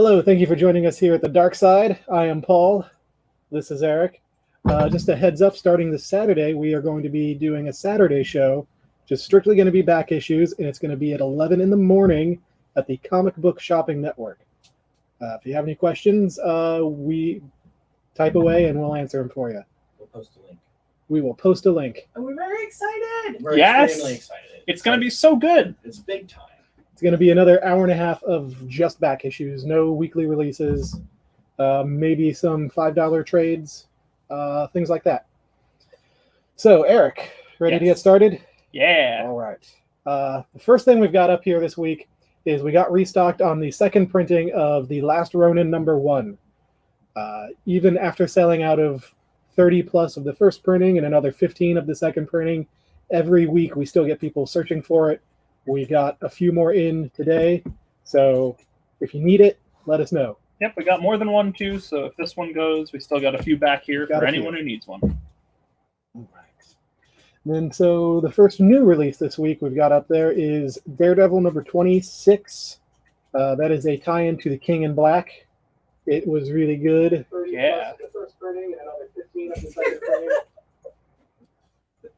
Hello, thank you for joining us here at the Dark Side. I am Paul. This is Eric. Just a heads up, starting this Saturday, we are going to be doing a Saturday show, just strictly going to be back issues, and it's going to be at 11 in the morning at the Comic Book Shopping Network. If you have any questions, we type away and we'll answer them for you. We'll post a link. We will post a link. And we're very excited. We're extremely excited. It's going to be so good. It's big time. It's going to be another hour and a half of just back issues, no weekly releases, maybe some $5 trades, things like that. So, Eric, ready to get started? Yeah. All right. The first thing we've got up here this week is we got restocked on the second printing of The Last Ronin #1. Even after selling out of 30 plus of the first printing and another 15 of the second printing, every week we still get people searching for it. We got a few more in today, so if you need it, let us know. Yep, we got more than one too, so if this one goes, we still got a few back here for anyone who needs one. All right. And then, so the first new release this week we've got up there is Daredevil number 26. That is a tie-in to The King in Black. It was really good. Yeah. The first printing and another 15 of the second printing.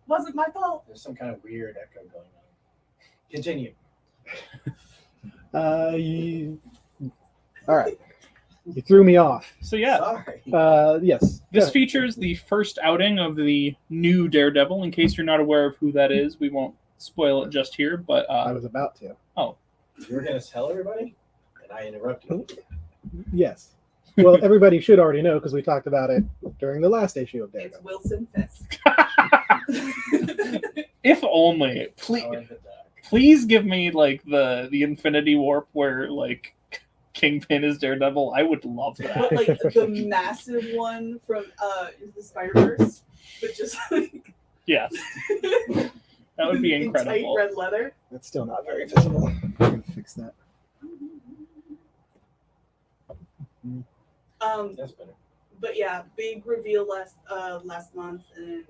Wasn't my fault. There's some kind of weird echo going on. Continue. All right. You threw me off. So yeah. Sorry. Yes. This features the first outing of the new Daredevil. In case you're not aware of who that is, we won't spoil it just here, but I was about to. Oh. You were going to tell everybody? And I interrupted you. Yes. Well, everybody should already know because we talked about it during the last issue of It's Daredevil. Wilson Fisk. If only. Please give me like the Infinity Warp where like Kingpin is Daredevil. I would love that. But like the massive one from the Spider-Verse, but just like Yes. That would be incredible. In tight red leather. That's still not very visible. I'm going to fix that. That's better. But yeah, big reveal last month and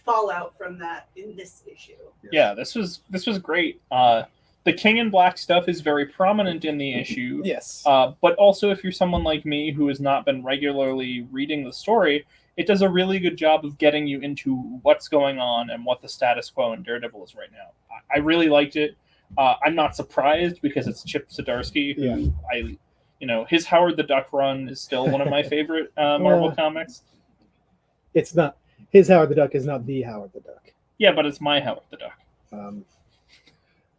fallout from that in this issue. Yeah, this was great. The King in Black stuff is very prominent in the issue. Yes. But also, if you're someone like me who has not been regularly reading the story, it does a really good job of getting you into what's going on and what the status quo in Daredevil is right now. I really liked it. I'm not surprised because it's Chip Zdarsky, who his Howard the Duck run is still one of my favorite Marvel comics. It's not. His Howard the Duck is not the Howard the Duck. Yeah, but it's my Howard the Duck.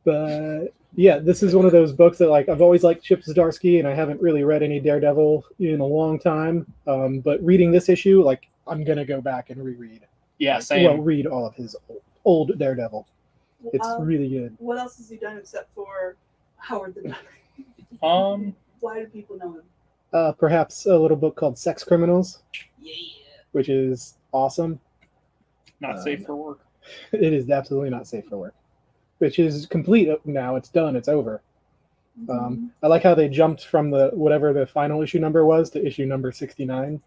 But yeah, this is one of those books that like I've always liked Chip Zdarsky, and I haven't really read any Daredevil in a long time. But reading this issue, like I'm gonna go back and reread. Yeah, same. Well, read all of his old Daredevil. It's really good. What else has he done except for Howard the Duck? Why do people know him? Perhaps a little book called Sex Criminals. Yeah. Which is awesome. Not safe for work. It is absolutely not safe for work. Which is complete now. It's done. It's over. I like how they jumped from whatever the final issue number was to issue number 69.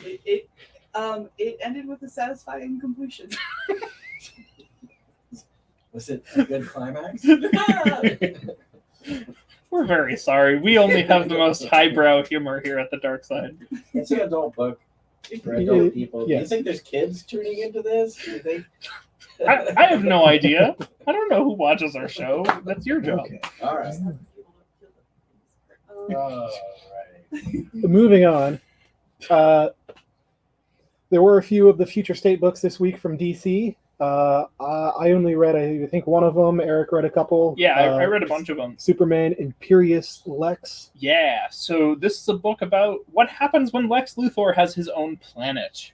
It ended with a satisfying completion. Was it a good climax? We're very sorry. We only have the most highbrow humor here at the Dark Side. It's an adult book for adult people. Yes. Do you think there's kids tuning into this? Do you think? I have no idea. I don't know who watches our show. That's your job. Okay. All right. All right. Moving on. There were a few of the Future State books this week from DC. I only read, I think, one of them. Eric read a couple. Yeah, I read a bunch of them. Superman Imperious Lex. Yeah, so this is a book about what happens when Lex Luthor has his own planet,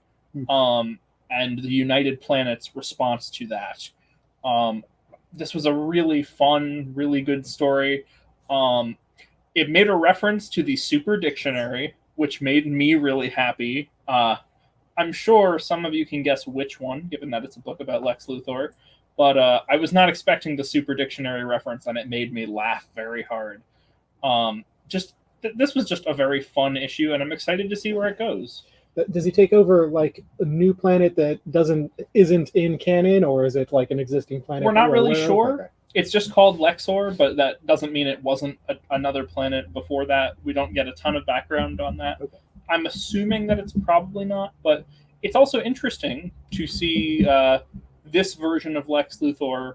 and the United Planet's response to that. This was a really fun, really good story. It made a reference to the Super Dictionary, which made me really happy. I'm sure some of you can guess which one, given that it's a book about Lex Luthor. But I was not expecting the Super Dictionary reference, and it made me laugh very hard. This was just a very fun issue, and I'm excited to see where it goes. Does he take over like a new planet that isn't in canon, or is it like an existing planet? We're not really sure. It's just called Lexor, but that doesn't mean it wasn't another planet before that. We don't get a ton of background on that. Okay. I'm assuming that it's probably not, but it's also interesting to see this version of Lex Luthor,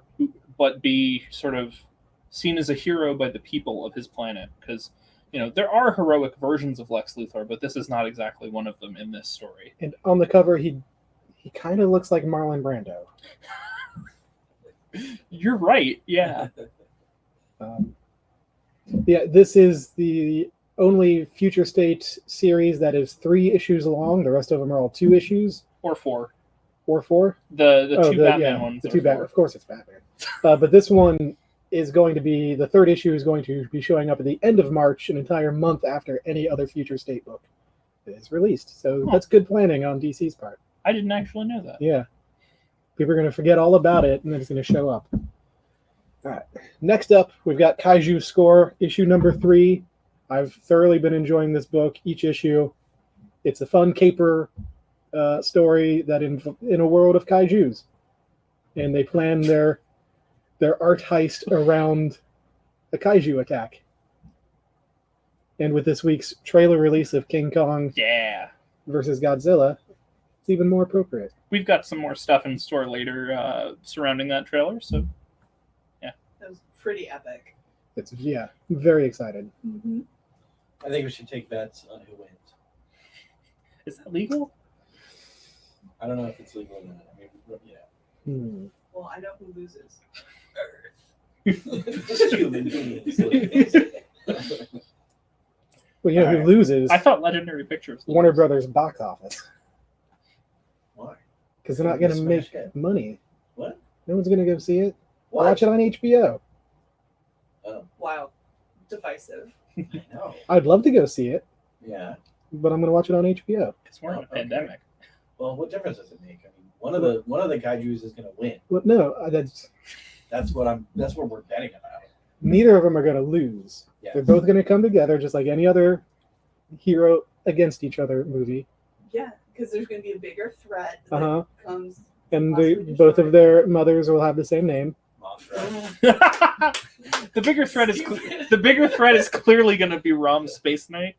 but be sort of seen as a hero by the people of his planet. Because, there are heroic versions of Lex Luthor, but this is not exactly one of them in this story. And on the cover, he kind of looks like Marlon Brando. You're right, yeah. Yeah, this is the only Future State series that is 3 issues long. The rest of them are all 2 issues. Or 4. Or 4? The two Batman ones. The 2 Batman. Of course it's Batman. But this one is going to be, the 3rd issue is going to be showing up at the end of March, an entire month after any other Future State book is released. So that's good planning on DC's part. I didn't actually know that. Yeah. People are going to forget all about it, and then it's going to show up. All right. Next up, we've got Kaiju Score, issue number 3. I've thoroughly been enjoying this book, each issue. It's a fun caper story that in a world of kaijus. And they plan their art heist around a kaiju attack. And with this week's trailer release of King Kong versus Godzilla, it's even more appropriate. We've got some more stuff in store later surrounding that trailer, so That was pretty epic. It's very excited. Mm-hmm. I think we should take bets on who wins. is that legal? I don't know if it's legal or not. I mean, Well, I know who loses. Just human beings. Well, who Alright. loses? I thought Legendary Pictures. Warner Brothers box office. Why? Because they're not going to Smash make it. money. What? No one's going to go see it. What? Watch it on HBO. Oh, Wow. Divisive. I know. I'd love to go see it, Yeah. but I'm going to watch it on HBO. Because we're in a Okay. pandemic. Well, what difference does it make? I mean, one of the kaijus is going to win. But no, That's what we're betting about. neither of them are going to lose. Yeah. They're both going to come together just like any other hero against each other movie. Yeah, because there's going to be a bigger threat that Uh-huh. comes. And Possibly both destroy. of their mothers will have the same name. Mothra. the bigger threat is clearly going to be Rom's Space Knight.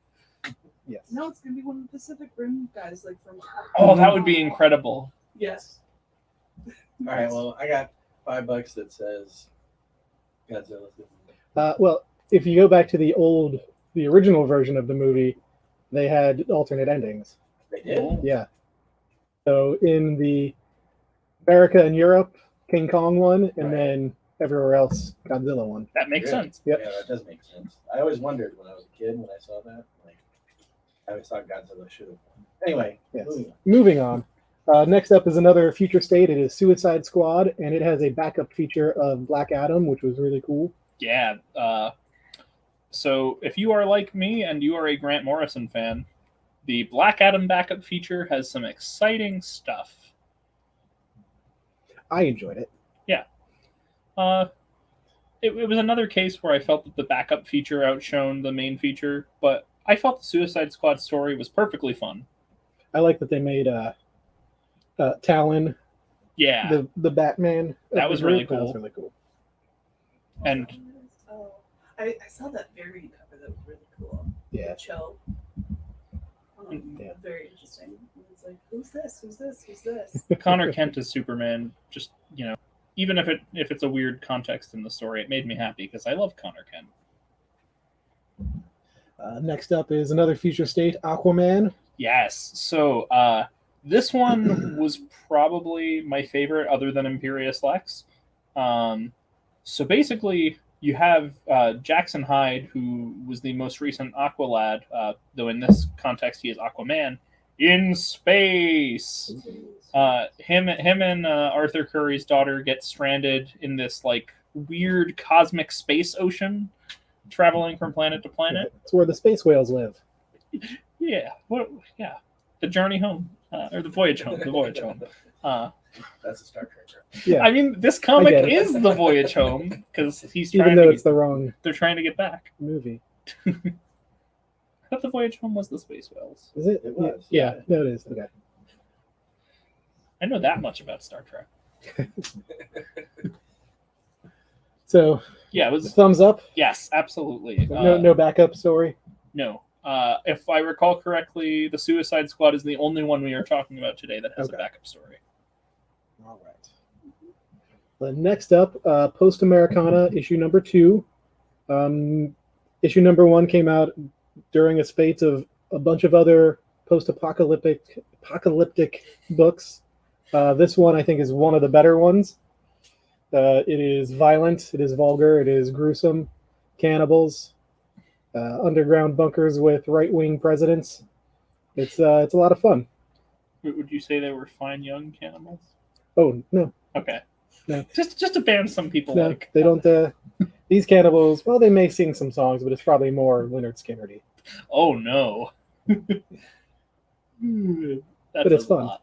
Yes. No, it's going to be one of the Pacific Rim guys, like from. Oh, that would be incredible. Yes. All right. Well, I got $5 that says Godzilla's going to win. Well, if you go back to the original version of the movie, they had alternate endings. They did. Yeah. So in the America and Europe, King Kong won, and Right. then everywhere else, Godzilla won. That makes Really? sense. Yep. Yeah, that does make sense. I always wondered when I was a kid when I saw that. Like, I always thought Godzilla should have won. Anyway, Yes. moving on. Moving on. Next up is another Future State. It is Suicide Squad, and it has a backup feature of Black Adam, which was really cool. Yeah. So if you are like me and you are a Grant Morrison fan, the Black Adam backup feature has some exciting stuff. I enjoyed it. It was another case where I felt that the backup feature outshone the main feature, but I felt the Suicide Squad story was perfectly fun. I like that they made Talon Yeah. the Batman. That was really That was cool. really cool. And- Oh, I saw that variant cover that was really cool. Yeah. Cho. Yeah. Very interesting. It's like, who's this? Who's this? Who's this? Connor Kent as Superman, just, even if it's a weird context in the story, it made me happy because I love Connor Kent. Next up is another Future State, Aquaman. Yes. So this one was probably my favorite other than Imperious Lex. So basically, you have Jackson Hyde, who was the most recent Aqualad, though in this context he is Aquaman, in space. Him and Arthur Curry's daughter get stranded in this like weird cosmic space ocean, traveling from planet to planet. It's where the space whales live. Yeah. What? Yeah. The journey home, or the voyage home. The voyage home. That's a Star Trek reference. Yeah. I mean, this comic get it. is the voyage home because he's Even trying though to. it's the wrong They're trying to get back. movie. I thought the voyage home was the space whales. Is it? It was, Yeah. yeah. No, it is. Okay. I know that much about Star Trek. So Yeah, it was. thumbs up. Yes, absolutely. No backup story. No. If I recall correctly, the Suicide Squad is the only one we are talking about today that has a Okay. backup story. All right. Next up, Post Americana issue number 2. Issue number 1 came out during a spate of a bunch of other post-apocalyptic books. This one, I think, is one of the better ones. It is violent, it is vulgar, it is gruesome, cannibals, underground bunkers with right-wing presidents. It's a lot of fun. Would you say they were fine young cannibals? Oh no, Okay. No. Just to ban some people no, like. they don't. These cannibals, well, they may sing some songs, but it's probably more Leonard Skinnerty. Oh no. That But it's says a fun. lot.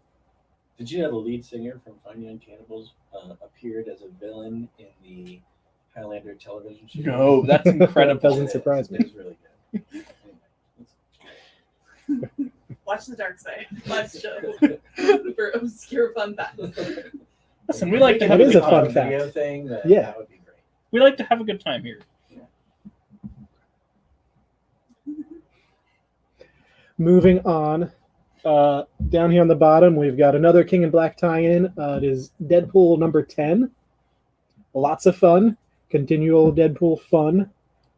Did you know the lead singer from Fine Young Cannibals appeared as a villain in the Highlander television show? No, that's incredible. Doesn't surprise me. It is really good. Anyway, Watch The Dark Side. Watch show for obscure fun facts. Listen, we like to That have is a a good fun time. fact. video thing. Yeah. That would be great. We like to have a good time here. Moving on, down here on the bottom, we've got another King in Black tie-in. It is Deadpool number 10. Lots of fun. Continual Deadpool fun.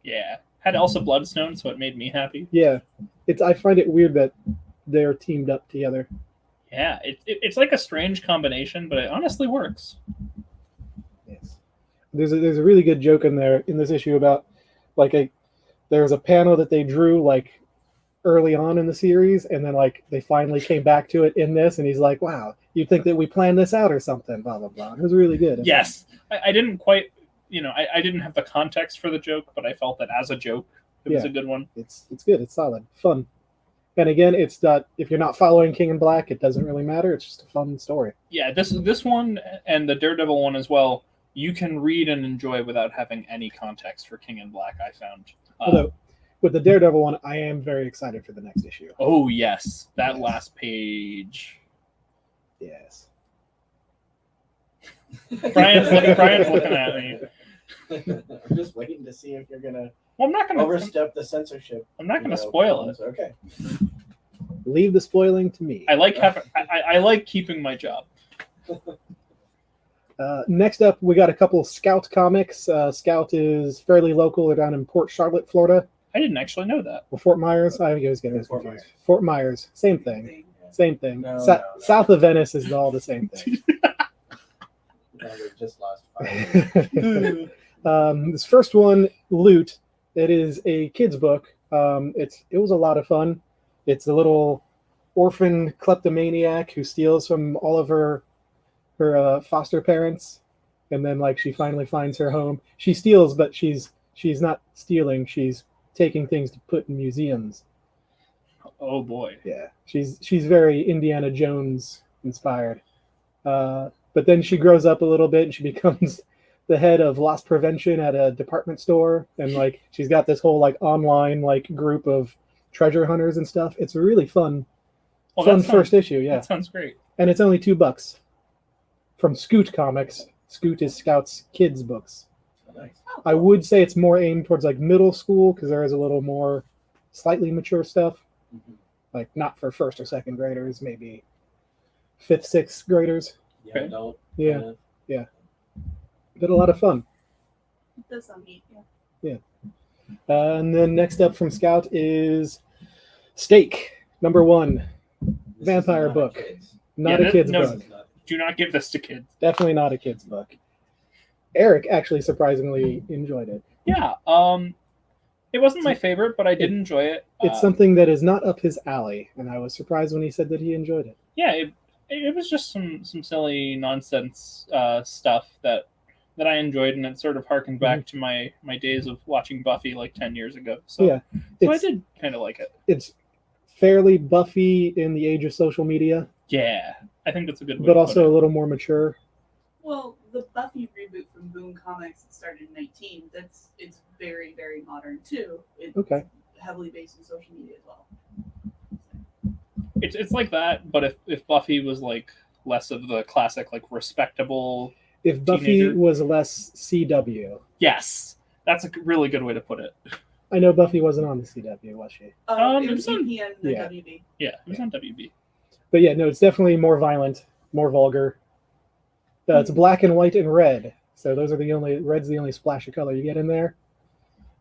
Yeah. Had Elsa Bloodstone, so it made me happy. Yeah, I find it weird that they're teamed up together. Yeah, it's like a strange combination, but it honestly works. Yes. There's a really good joke in there in this issue about there's a panel that they drew like early on in the series, and then like they finally came back to it in this, and he's like, "Wow, you'd think that we planned this out or something." Blah blah blah. It was really good. Yes, I didn't quite, I didn't have the context for the joke, but I felt that as a joke, it was Yeah. a good one. It's good. It's solid, fun. And again, it's not, if you're not following King in Black, it doesn't really matter. It's just a fun story. Yeah, this one and the Daredevil one as well, you can read and enjoy without having any context for King in Black, I found. Although with the Daredevil one, I am very excited for the next issue. Oh yes, that Yes. last page. Yes. Brian's looking at me. I'm just waiting to see if you're gonna Well, I'm not gonna overstep the censorship. I'm not gonna spoil it. Okay. Leave the spoiling to me. I like keeping my job. Next up, we got a couple Scout comics. Scout is fairly local. They're down in Port Charlotte, Florida. I didn't actually know that. Or Fort Myers. I always get this Fort confused. Myers. Fort Myers. Same thing. Same thing. No, no. South of Venice is all the same thing. No, we just lost 5. This first one, Loot, it is a kid's book. It was a lot of fun. It's a little orphan kleptomaniac who steals from all of her foster parents, and then like she finally finds her home. She steals, but she's not stealing. She's taking things to put in museums. Oh boy. Yeah, she's very Indiana Jones inspired. But then she grows up a little bit and she becomes the head of loss prevention at a department store, and like she's got this whole like online like group of treasure hunters and stuff. It's a really fun first issue. Yeah, That sounds great. and it's only $2 from Scoot Comics. Scoot is Scout's kids books. Nice. I would say it's more aimed towards like middle school because there is a little more slightly mature stuff, Mhm. like not for first or second graders, maybe fifth, sixth graders. Young Okay. adult. Yeah. But a lot of fun. It does sound neat. Yeah. And then next up from Scout is Stake, number 1. This Vampire is not book. kids. Not Yeah, a kid's no. book. This is not- Do not give this to kids. Definitely not a kid's book. Eric actually surprisingly enjoyed it. Yeah. It wasn't my favorite, but I did enjoy it. It's something that is not up his alley, and I was surprised when he said that he enjoyed it. Yeah, it was just some silly nonsense stuff that I enjoyed, and it sort of harkened back to my days of watching Buffy like 10 years ago. So, Yeah, so I it's did kind of like it. it's fairly Buffy in the age of social media, Yeah, I think that's a good way but to also put a little more mature. Well, the Buffy reboot from Boom Comics that started in 19. It's very very modern too. It's Okay. heavily based on social media as well. it. It's like that, but if Buffy was like less of the classic like respectable If Buffy Teenager. was less CW. Yes, that's a really good way to put it. I know Buffy wasn't on the CW, was she? It it was was on- EP and the yeah. WB. Yeah, it was on WB. But yeah, no, it's definitely more violent, more vulgar. It's black and white and red. So those are red's the only splash of color you get in there.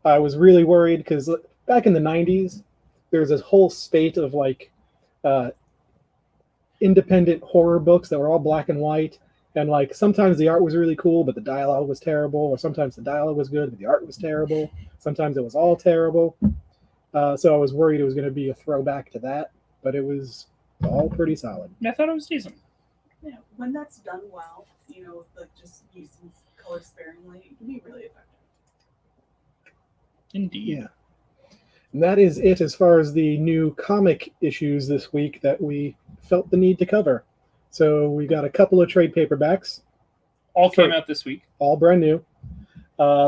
I was really worried because back in the 90s, there was this whole spate of like independent horror books that were all black and white. And like sometimes the art was really cool, but the dialogue was terrible. Or sometimes the dialogue was good, but the art was terrible. Sometimes it was all terrible. So I was worried it was going to be a throwback to that, but it was all pretty solid. I thought it was decent. Yeah, when that's done well, like just using color sparingly, it can be really effective. Indeed. Yeah. And that is it as far as the new comic issues this week that we felt the need to cover. So we got a couple of trade paperbacks, All came out this week. all brand new.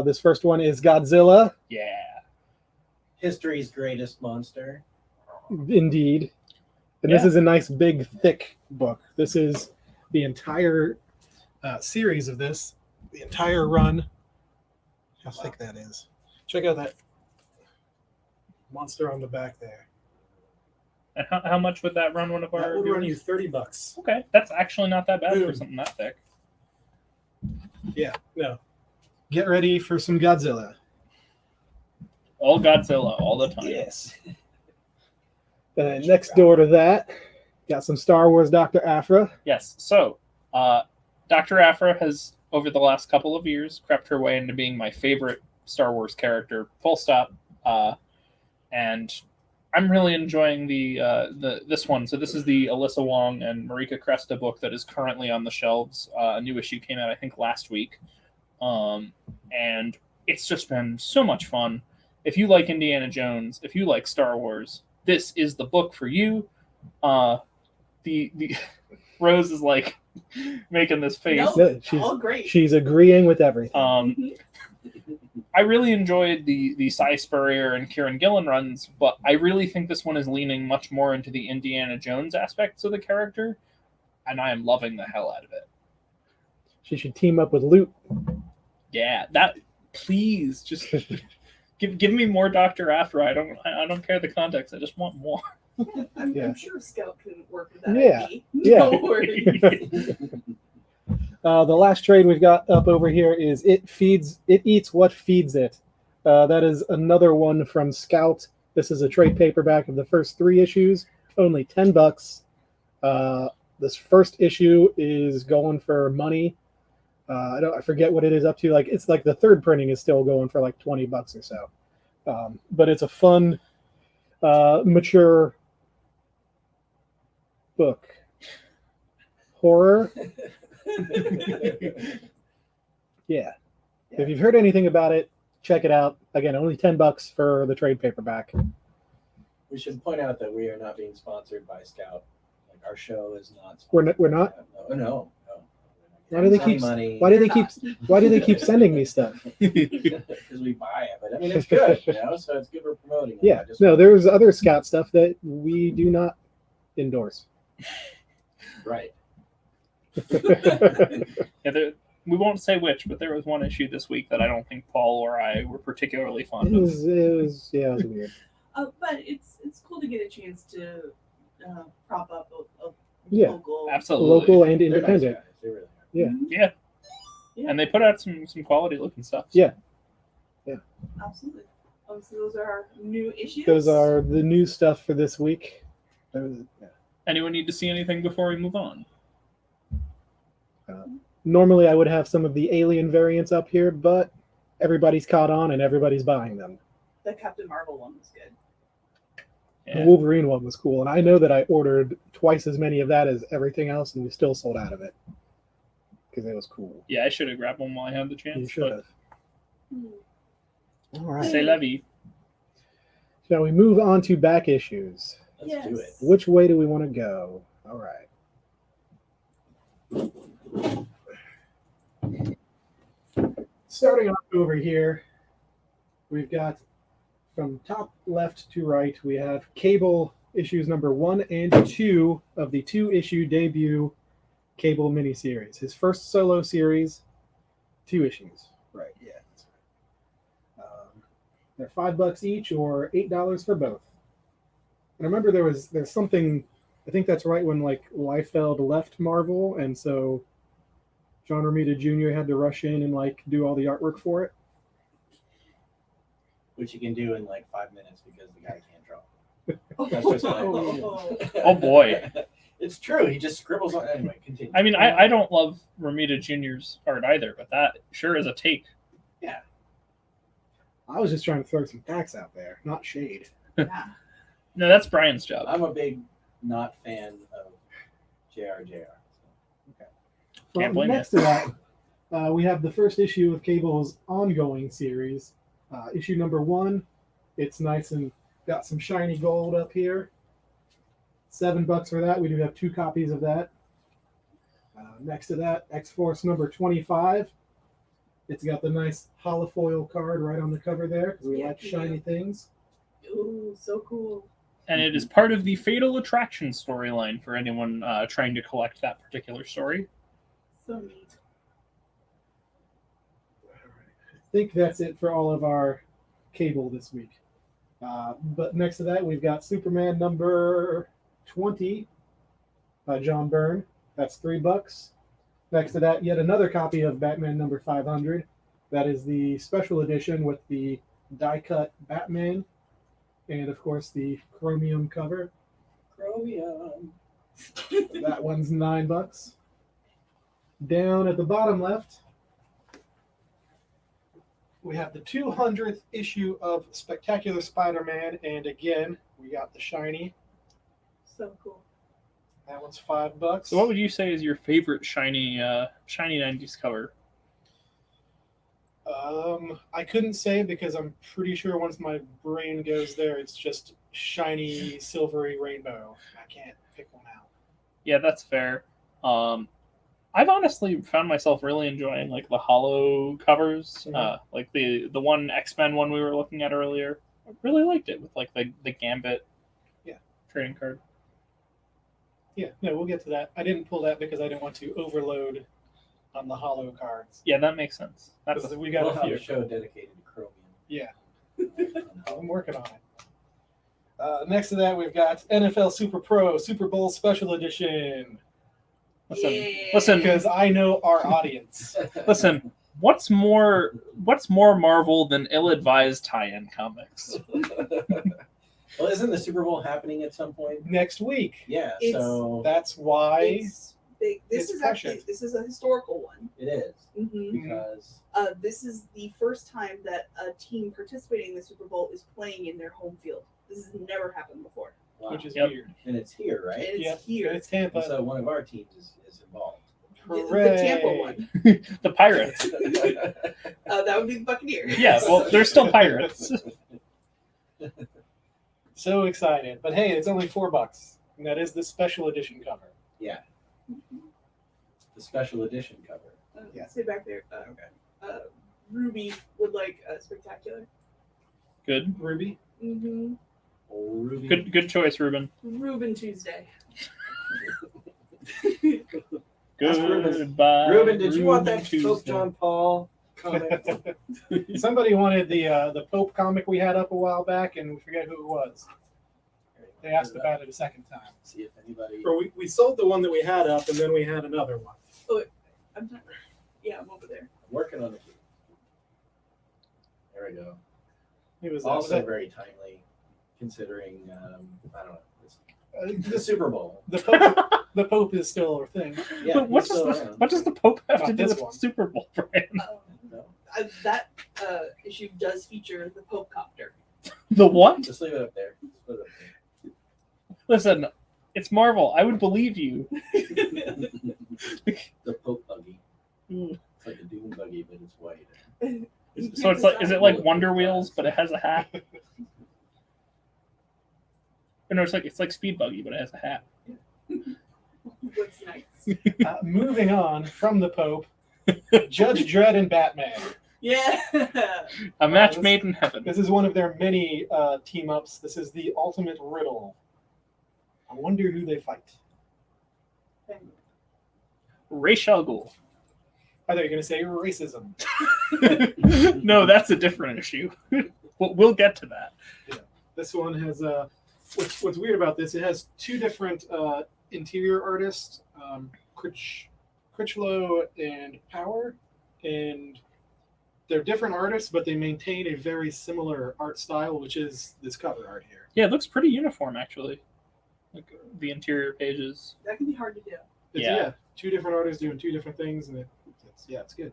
This first one is Godzilla, Yeah. History's greatest monster. indeed. And this is a nice, big, thick book. This is the entire series of this, the entire run. How thick that is. Check out that monster on the back there. And how much would that run one of our That would run you viewers? $30. Okay, that's actually not that bad for Boom. something that thick. Yeah, no. Get ready for some Godzilla. All Godzilla, all the time. Yes. Next door to that, got some Star Wars Dr. Aphra. Yes. So, Dr. Aphra has, over the last couple of years, crept her way into being my favorite Star Wars character, full stop. And I'm really enjoying this one. So this is the Alyssa Wong and Marika Cresta book that is currently on the shelves. A new issue came out, I think, last week. And it's just been so much fun. If you like Indiana Jones, if you like Star Wars, this is the book for you. The Rose is like making this face. No, she's, all great. she's agreeing with everything. Mhm. I really enjoyed the Cy Spurrier and Kieran Gillen runs, but I really think this one is leaning much more into the Indiana Jones aspects of the character, and I am loving the hell out of it. She should team up with Luke. Yeah, that please just give me more Dr. Aphra. I don't care the context. I just want more. I'm Yeah. sure Scout can work with that. Yeah. IP. Yeah. No worries. The last trade we've got up over here is It Eats What Feeds It. That is another one from Scout. This is a trade paperback of the first 3 issues, only $10. This first issue is going for money. I forget what it is up to. Like it's like the third printing is still going for like $20 or so. But it's a fun, mature book. Horror. Yeah. If you've heard anything about it, check it out. Again, only $10 for the trade paperback. We should point out that we are not being sponsored by Scout. Like our show is not. We're not? No. Why do they keep? money? Why do they keep? Why do they keep sending me stuff? Because we buy it, but I mean it's good, so it's good for promoting it. Yeah. I just- No, there's other Scout stuff that we do not endorse. right. Yeah, we won't say which, but there was one issue this week that I don't think Paul or I were particularly fond It of. was weird. But it's cool to get a chance to prop up a Yeah. local. Absolutely. Local and They're nice independent. guys. They really are. Yeah. Mhm. Yeah. Yeah. And they put out some quality looking stuff. Yeah. Absolutely. So those are our new issues. Those are the new stuff for this week. Anyone need to see anything before we move on? Normally, I would have some of the Alien variants up here, but everybody's caught on and everybody's buying them. The Captain Marvel one was good. The Yeah. Wolverine one was cool, and I know that I ordered twice as many of that as everything else, and we still sold out of it because it was cool. Yeah, I should have grabbed one while I had the chance. You should have. Hmm. All But right. c'est la vie. Shall we move on to back issues? Let's do it. Yes. Which way do we want to go? All right. Starting off over here, we've got from top left to right, we have Cable issues number 1 and 2 of the 2-issue debut Cable miniseries. His first solo series, 2 issues. Right, yeah. That's right. They're $5 each or $8 for both. And I remember there's something, I think that's right when like Liefeld left Marvel, and so John Romita Jr. had to rush in and like do all the artwork for it. Which you can do in like 5 minutes because the guy can't draw. That's just my opinion. Oh boy. It's true. He just scribbles on. Anyway, continue. I mean, I don't love Romita Jr.'s art either, but that sure is a take. Yeah. I was just trying to throw some facts out there, not shade. Yeah. No, that's Brian's job. I'm a big not fan of JRJR. Can't blame next to that, we have the first issue of Cable's ongoing series, issue number 1. It's nice and got some shiny gold up here. $7 for that. We do have 2 copies of that. Next to that, X-Force number 25. It's got the nice holofoil card right on the cover there because we like shiny things. Ooh, so cool. And it is part of the Fatal Attraction storyline for anyone trying to collect that particular story. So neat. I think that's it for all of our Cable this week. But next to that, we've got Superman number 20 by John Byrne. That's $3. Next to that, yet another copy of Batman number 500. That is the special edition with the die-cut Batman and, of course, the chromium cover. Chromium. That one's $9. Down at the bottom left, we have the 200th issue of Spectacular Spider-Man, and again, we got the shiny. So cool. That one's $5. So, what would you say is your favorite shiny 90s cover? I couldn't say because I'm pretty sure once my brain goes there, it's just shiny, silvery rainbow. I can't pick one out. Yeah, that's fair. I've honestly found myself really enjoying like the hollow covers, like the one X-Men one we were looking at earlier. I really liked it with like the Gambit, trading card. Yeah, no, we'll get to that. I didn't pull that because I didn't want to overload on the hollow cards. Yeah, that makes sense. That's Because we got We'll a have few. a show dedicated to chromium. Yeah, I'm working on it. Next to that, we've got NFL Super Pro Super Bowl Special Edition. Listen, Because I know our audience. listen. What's more Marvel than ill-advised tie-in comics? Well, isn't the Super Bowl happening at some point? Next week. Yeah, It's- so That's why It's big. This It's is actually prescient. this is a historical one. it is Mm-hmm. because This is the first time that a team participating in the Super Bowl is playing in their home field. This has never happened before. wow. which is Yep. weird. and it's here, And right? it's Yeah, here. It's Tampa. And so one of our teams is involved. The Tampa one. The Pirates. That would be the Buccaneers. Yeah, well, they're still Pirates. So excited. But hey, it's only $4. And that is the special edition cover. Yeah, the special edition cover. Yeah. Sit back there. Ruby would like Spectacular. Good, Ruby. Mm-hmm. Ruby. good choice, Ruben. Ruben Tuesday. Goodbye. Ruben, did you want that Tuesday. Pope John Paul comic? Somebody wanted the Pope comic we had up a while back, and we forget who it was. They asked about it a second time. See if anybody. Or we sold the one that we had up, and then we had another one. I'm not. Yeah, I'm over there. I'm working on it. There we go. It was Also very timely, considering I don't know the Super Bowl. the Pope is still a thing. Yeah, But what he's still does around. what does the Pope have Not to do this with one. the Super Bowl, Brian? No, That issue does feature the Pope copter. The what? just leave it up there. Just put it up Listen, it's Marvel. I would believe you. there. The Pope buggy. It's like a Doom buggy, but it's white. So it's like, is it like Wonder Wheels, but it has a hat? Or no, it's like Speed Buggy, but it has a hat. What's nice? Moving on from the Pope, Judge Dredd and Batman. Yeah. A match this- made in heaven. This is one of their many team ups. This is the ultimate riddle. I wonder who they fight. Rachel Ghoul. I thought you were going to say racism. No, that's a different issue. We'll get to that. This one has what's weird about this? It has two different interior artists, Critchlow and Power, and they're different artists, but they maintain a very similar art style, which is this cover art here. Yeah, it looks pretty uniform actually. Like the interior pages. That can be hard to do. It's, two different artists doing two different things, and it's good.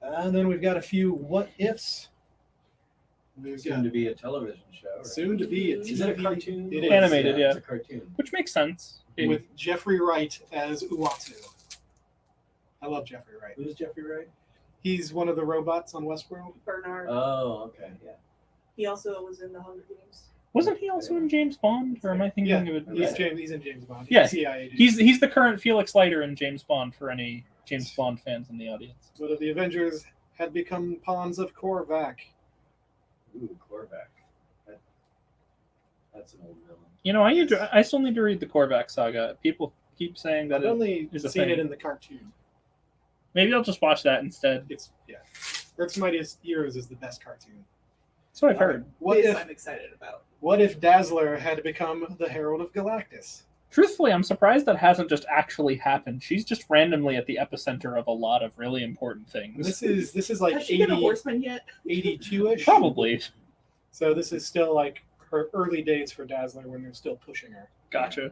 And then we've got a few what ifs. We've Soon to be a television show. Right? soon to be. Is it a cartoon? It is. Animated, yeah. It's a cartoon. Which makes sense. With Jeffrey Wright as Uatu. I love Jeffrey Wright. Who's Jeffrey Wright? He's one of the robots on Westworld. Bernard. Oh, okay, yeah. He also was in the Hunger Games. Wasn't he also in James Bond? Or am I thinking Yeah, of it? he's in James Bond. Yeah, He's a CIA agent. He's the current Felix Leiter in James Bond for any James Bond fans in the audience. One of the Avengers had become pawns of Korvac. Ooh, Korvac. That's an old villain. You know, I still need to read the Korvac saga. People keep saying that I've only is a seen thing. it in the cartoon. Maybe I'll just watch that instead. Earth's Mightiest Heroes is the best cartoon. That's what I've heard. What This if I'm excited about. Dazzler had become the Herald of Galactus? Truthfully, I'm surprised that hasn't just actually happened. She's just randomly at the epicenter of a lot of really important things. This is like Has she been a 80, horseman yet? 82-ish. Probably. So this is still like her early days for Dazzler when they're still pushing her. Gotcha.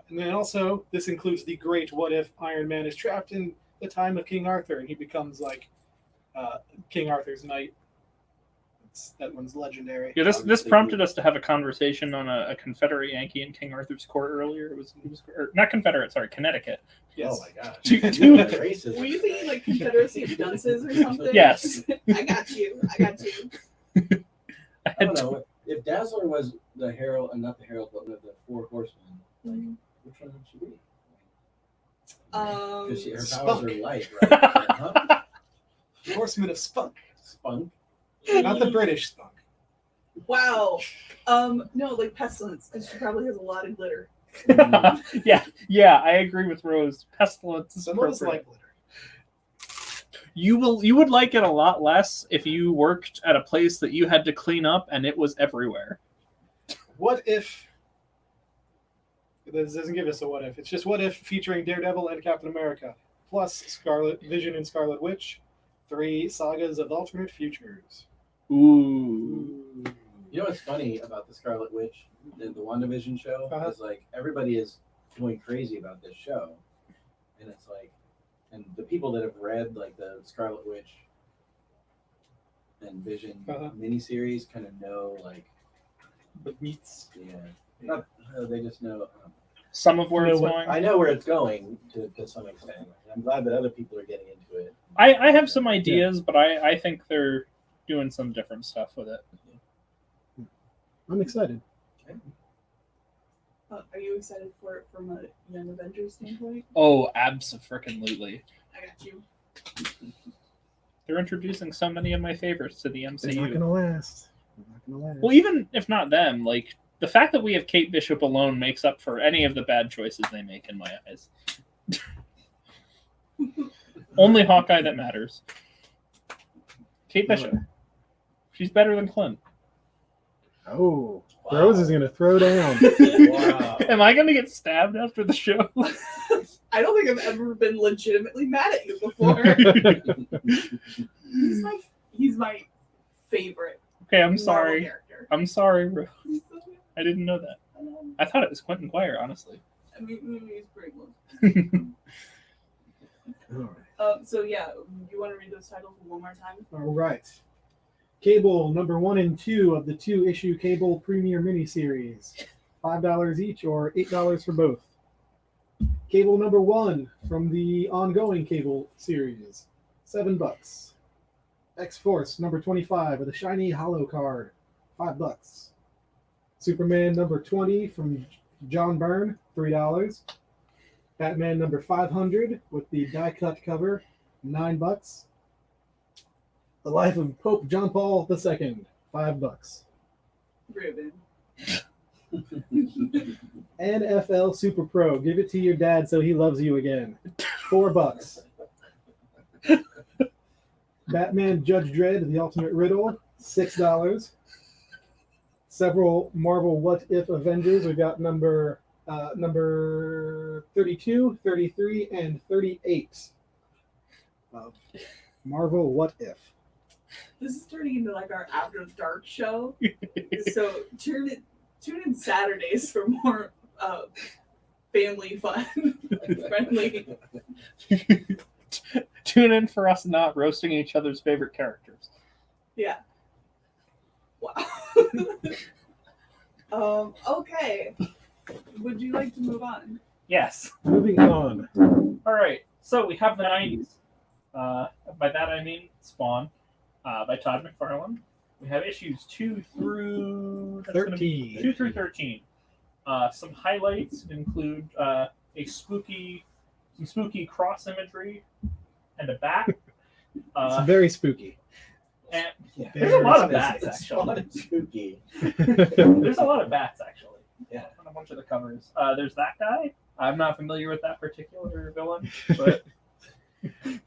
And then also, this includes the great what if Iron Man is trapped in the time of King Arthur and he becomes like King Arthur's knight. That one's legendary. Yeah, this prompted us to have a conversation on a Confederate Yankee in King Arthur's court earlier. It was or not Confederate, sorry, Connecticut. Yes. Oh my gosh. Two- Racist. Were you thinking like Confederacy of Dunces or something? Yes. I got you. I I had don't know. If Dazzler was the herald, not the herald, but one of the four horsemen, like, which one would she be? Because her powers Spunk. are light, right? Huh? Horseman of Spunk. Spunk. Not the British Spunk. Wow. No, like pestilence, because she probably has a lot of glitter. yeah, I agree with Rose. Pestilence is Some of us appropriate. like glitter. You would like it a lot less if you worked at a place that you had to clean up and it was everywhere. What if... This doesn't give us a what if. It's just what if featuring Daredevil and Captain America, plus Scarlet Vision and Scarlet Witch, 3 sagas of alternate futures. Ooh. You know what's funny about the Scarlet Witch, the WandaVision show, Uh-huh. is like everybody is going crazy about this show, and it's like, and the people that have read like the Scarlet Witch and Vision Uh-huh. miniseries kind of know like The beats. not, they just know. Some of where You know it's what? going. I know where it's going to some extent. I'm glad that other people are getting into it. I have some ideas, but I think they're doing some different stuff with it. I'm excited. Are you excited for it from a Young Avengers standpoint? Oh, abso-freaking-lutely. I got you. They're introducing so many of my favorites to the They're not MCU. gonna last. Well, even if not them, like the fact that we have Kate Bishop alone makes up for any of the bad choices they make in my eyes. Only Hawkeye that matters. Kate Bishop. She's better than Clint. Oh, Wow. Rose is gonna throw down. Wow. Am I going to get stabbed after the show? I don't think I've ever been legitimately mad at you before. he's my favorite Okay, I'm Marvel sorry. character. I'm sorry, bro. I didn't know that. I thought it was Quentin Quire, honestly. I mean, he's pretty close. All So yeah, you want to read those titles one more time? right. Cable number 1 and 2 of the 2-issue Cable Premier Miniseries. $5 each or $8 for both. Cable number 1 from the ongoing Cable series. $7. X-Force number 25 with a shiny hollow card. $5. Superman number 20 from John Byrne. $3. Batman number 500 with the die-cut cover. $9. The Life of Pope John Paul II. $5. Ruben. NFL Super Pro. Give it to your dad so he loves you again. $4. Batman Judge Dredd, The Ultimate Riddle, $6. Several Marvel What If Avengers. We've got number 32, 33, and 38. Marvel What If. This is turning into like our After Dark show. So tune in Saturdays for more family fun, friendly. Tune in for us not roasting each other's favorite characters. Yeah. Wow. Okay. Would you like to move on? Yes. Moving on. All right. So we have the 90s. By that I mean Spawn by Todd McFarlane. We have issues 2 through 13. 2 through 13. Some highlights include some spooky cross imagery and a bat. It's very spooky. And Yeah. there's a lot of It's- bats it's actually. fun, spooky. There's a lot of bats actually. Yeah. On a bunch of the covers. There's that guy. I'm not familiar with that particular villain, but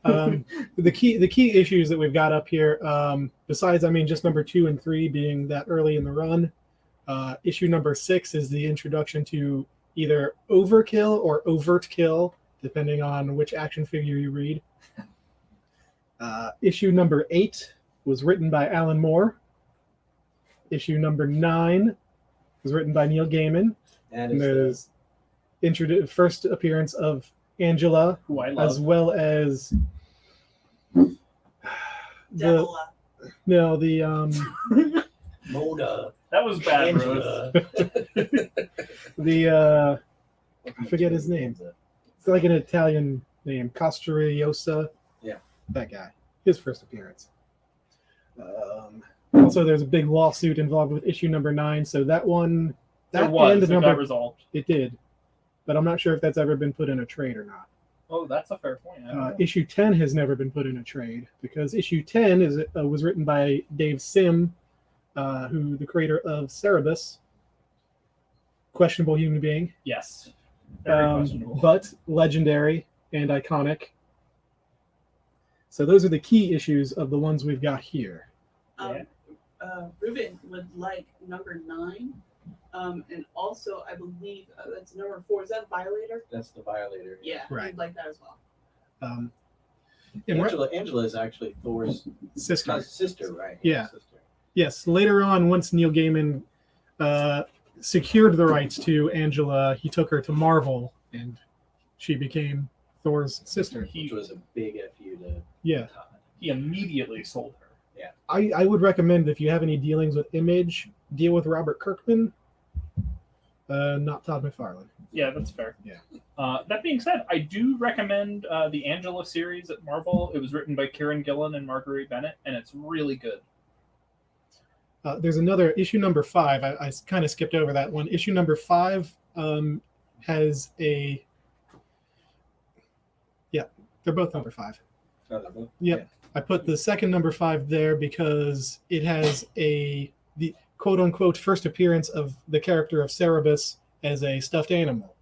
The key issues that we've got up here, besides just number 2 and 3 being that early in the run, issue number 6 is the introduction to either overkill or overt kill, depending on which action figure you read. Issue number 8 was written by Alan Moore. Issue number 9 was written by Neil Gaiman. And And it's there's first appearance of Angela, who I love. as well as Devila. Mona. That was bad, Rose. Angela. I forget his name. It's like an Italian name, Castriosa. Yeah. That guy. His first appearance. Also, there's a big lawsuit involved with issue number 9, so that one, There that was. and It got number, resolved. it did, but I'm not sure if that's ever been put in a trade or not. Oh, that's a fair point. I don't know. Issue 10 has never been put in a trade because issue 10 was written by Dave Sim, who the creator of Cerebus. Questionable human being, Yes. Very questionable. but legendary and iconic. So those are the key issues of the ones we've got here. Ruben would like number 9. And also, I believe that's number 4. Is that Violator? That's the Violator. Yeah, Right. I'd like that as well. Angela is actually Thor's Sister. sister, right? Yeah. Sister. Yes, later on, once Neil Gaiman secured the rights to Angela, he took her to Marvel, and she became Thor's sister. Which was a big FU to Yeah, Todd. He immediately sold her. I would recommend if you have any dealings with Image, deal with Robert Kirkman, not Todd McFarlane. Yeah, that's fair. Yeah. That being said, I do recommend the Angela series at Marvel. It was written by Kieran Gillen and Marguerite Bennett, and it's really good. There's another issue number 5. I kind of skipped over that one. Issue number 5 has a. Yeah, they're both number 5. Oh, they're both- Yep. I put the second number 5 there because it has the quote unquote first appearance of the character of Cerebus as a stuffed animal.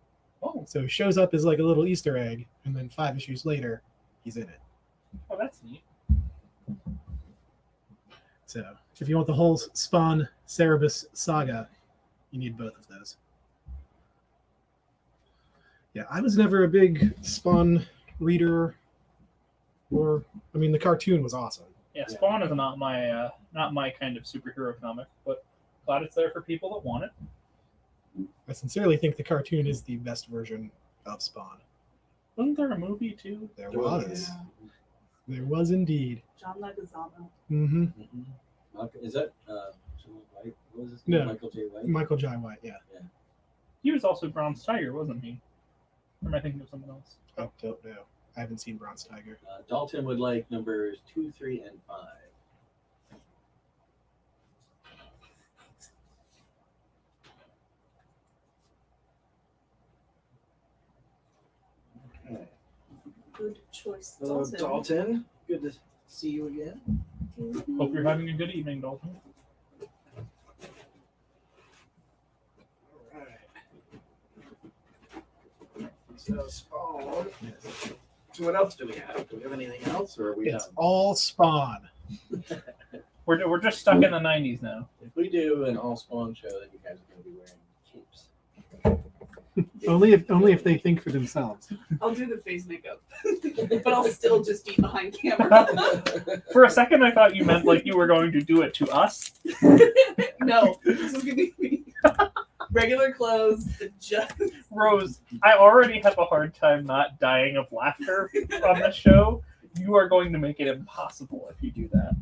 Oh, So he shows up as like a little Easter egg, and then 5 issues later, he's in it. oh, that's neat. So if you want the whole Spawn Cerebus saga, you need both of those. Yeah, I was never a big Spawn reader, the cartoon was awesome. Yeah, Spawn is not my kind of superhero comic, but glad it's there for people that want it. I sincerely think the cartoon is the best version of Spawn. Wasn't there a movie too? There There was. was. There was indeed. John Leguizamo. Mm-hmm. Is that John White? What was his No. name? Michael J. White? Michael Jai White, yeah. He was also Brown's Tiger, wasn't he? Or am I thinking of someone else? I don't know. I haven't seen Bronze Tiger. Dalton would like numbers 2, 3, and 5. Okay. Good choice. Hello, Dalton. Dalton. Good to see you again. Hope you're having a good evening, Dalton. So Spawn. So what else do we have? Do we have anything else, or are we It's done? all Spawn. We're just stuck in the 90s now. If we do an all Spawn show, then you guys are going to be wearing capes. Only if they think for themselves. I'll do the face makeup, but I'll still just be behind camera. For a second, I thought you meant like you were going to do it to us. No, this is gonna be regular clothes. Just Rose, I already have a hard time not dying of laughter on this show. You are going to make it impossible if you do that.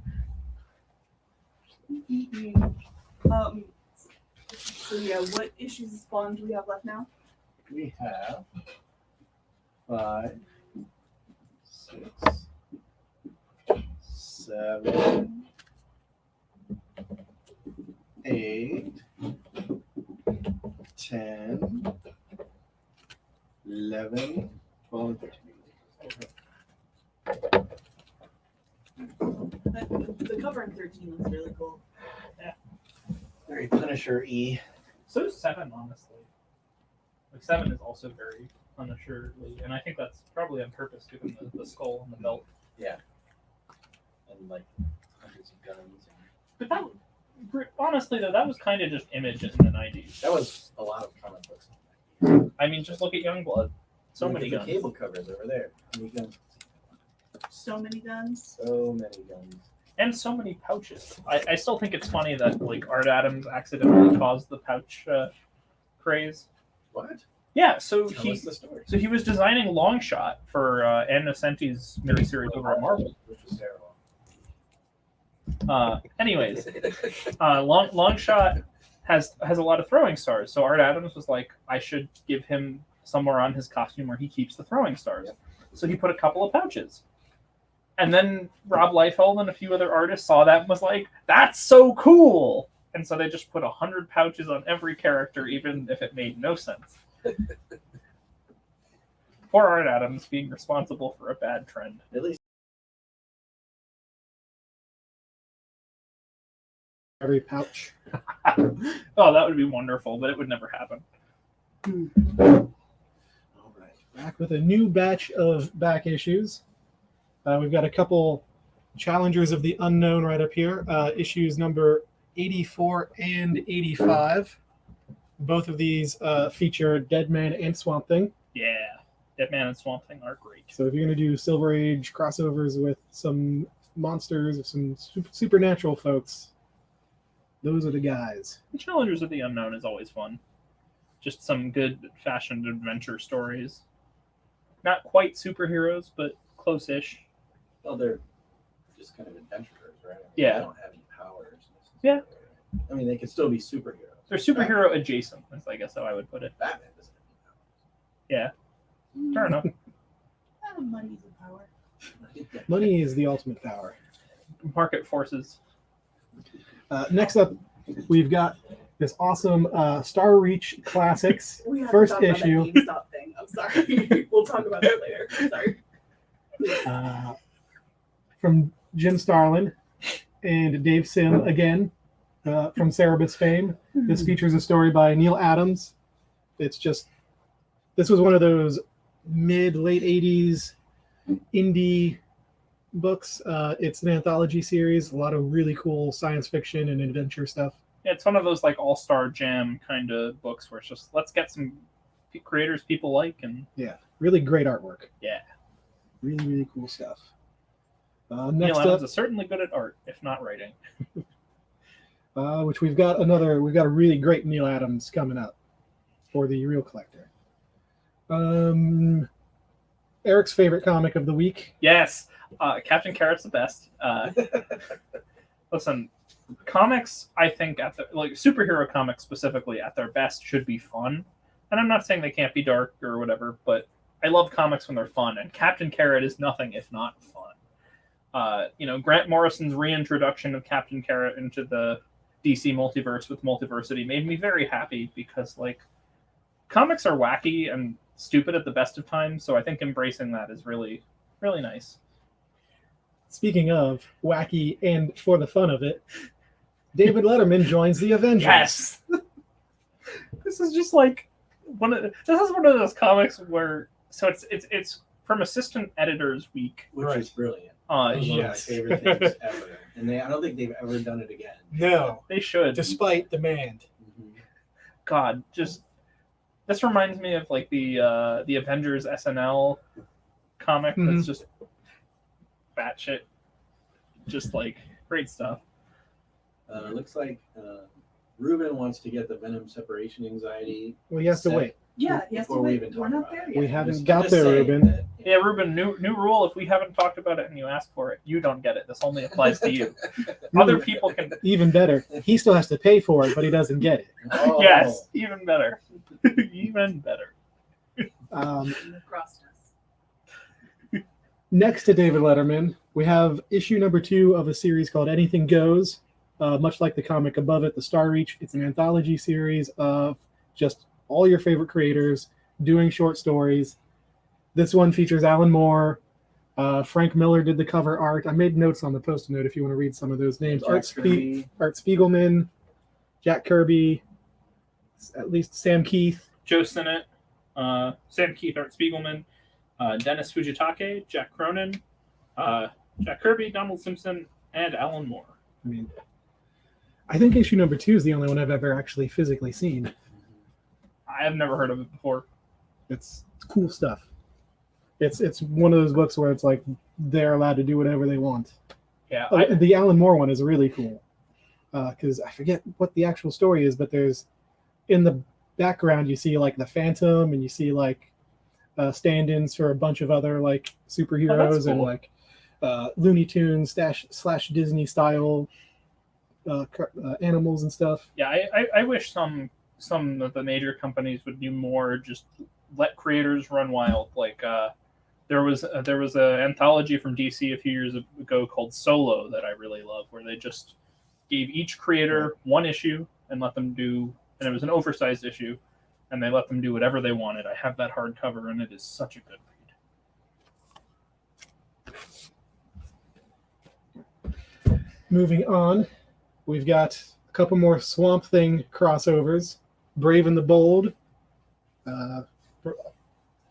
So yeah, what issues of Spawn do we have left now? We have 5, 6, 7, 8, 10, 11, 12, and 13. The cover in 13 looks really cool. Very Punisher-y. So is 7, honestly. Like 7 is also very unassuredly, and I think that's probably on purpose given the skull and the belt. And like hundreds of guns. But that, honestly though, that was kind of just Image in the 90s. That was a lot of comic books. I mean, just look at Youngblood. So Look many at the guns. cable covers over there. How many guns? So many guns. So many guns. And so many pouches. I still think it's funny that like Art Adams accidentally caused the pouch craze. What? Yeah, so Tell he us the story. so he was designing Longshot for Ann Nocenti's miniseries over at Marvel. Which was terrible. Anyways, Longshot has a lot of throwing stars. So Art Adams was like, I should give him somewhere on his costume where he keeps the throwing stars. Yep. So he put a couple of pouches. And then Rob Liefeld and a few other artists saw that and was like, that's so cool. And so they just put 100 pouches on every character, even if it made no sense. Poor Art Adams being responsible for a bad trend. At least Every pouch. Oh, that would be wonderful, but it would never happen. all right. Back with a new batch of back issues. We've got a couple Challengers of the Unknown right up here. Issues number 84 and 85. Both of these feature Deadman and Swamp Thing. Yeah, Deadman and Swamp Thing are great. So if you're going to do Silver Age crossovers with some monsters or some supernatural folks, those are the guys. The Challengers of the Unknown is always fun. Just some good fashioned adventure stories. Not quite superheroes, but close-ish. Well, they're just kind of adventurers, right? I mean, Yeah. They don't have any powers. Yeah. I mean, they could still be superheroes. They're superhero adjacent, is I guess how I would put it. Batman doesn't Yeah, fair enough. Money's a power. have any powers. Money is the ultimate power. Market forces. Next up, we've got this awesome Star Reach Classics We have first to talk issue. About that GameStop thing. I'm sorry. We'll talk about that later. I'm sorry. From Jim Starlin and Dave Sim again from Cerebus fame. This features a story by Neil Adams. This was one of those late 80s indie books. It's an anthology series, a lot of really cool science fiction and adventure stuff. Yeah, it's one of those like all-star jam kind of books where it's just let's get some creators people like and Really great artwork. Yeah. Really, really cool stuff. Neil Next Adams up, is certainly good at art, if not writing. which we've got a really great Neil Adams coming up for the Real Collector. Eric's favorite comic of the week. Yes, Captain Carrot's the best. Listen, comics, I think like superhero comics specifically at their best should be fun. And I'm not saying they can't be dark or whatever, but I love comics when they're fun. And Captain Carrot is nothing if not fun. Grant Morrison's reintroduction of Captain Carrot into the DC multiverse with Multiversity made me very happy because like comics are wacky and stupid at the best of times. So I think embracing that is really, really nice. Speaking of wacky and for the fun of it, David Letterman joins the Avengers. Yes. This is just like one of those comics where So it's from Assistant Editors Week. Which Right. is brilliant. Uh, That was one of my Yes. favorite things ever. And I don't think they've ever done it again. No, they should. despite demand. Mhm. God, just this reminds me of like the Avengers SNL comic Mhm. that's just batshit, just like great stuff. Looks like Ruben wants to get the Venom separation anxiety. Well, you have to set wait. Yeah, you have to before we wait. even talk We're not about there it. yet. We haven't Just- got just there, saying Ruben. that, Yeah, Ruben, new rule. If we haven't talked about it and you ask for it, you don't get it. This only applies to you. Other people can. Even better, he still has to pay for it, but he doesn't get it. Oh. Yes, even better. Even better. Crossed us. Next to David Letterman, we have issue number 2 of a series called Anything Goes. Much like the comic above it, The Star Reach, it's an anthology series of just all your favorite creators doing short stories. This one features Alan Moore. Frank Miller did the cover art. I made notes on the post-it note if you want to read some of those names. Jack Art Spiegelman, Jack Kirby, at least Sam Keith. Joe Sinnott, Sam Keith, Art Spiegelman, Dennis Fujitake, Jack Cronin, Jack Kirby, Donald Simpson, and Alan Moore. I mean, I think issue number 2 is the only one I've ever actually physically seen. I have never heard of it before. It's cool stuff. It's one of those books where it's like they're allowed to do whatever they want. Yeah, The Alan Moore one is really cool because I forget what the actual story is, but there's in the background you see like the Phantom and you see like stand-ins for a bunch of other like superheroes and cool. like Looney Tunes / Disney style animals and stuff. yeah. I wish some of the major companies would do more. Just let creators run wild. Like there was an anthology from DC a few years ago called Solo that I really love, where they just gave each creator one issue and let them do, and it was an oversized issue, and they let them do whatever they wanted. I have that hardcover, and it is such a good read. Moving on, we've got a couple more Swamp Thing crossovers. Brave and the Bold.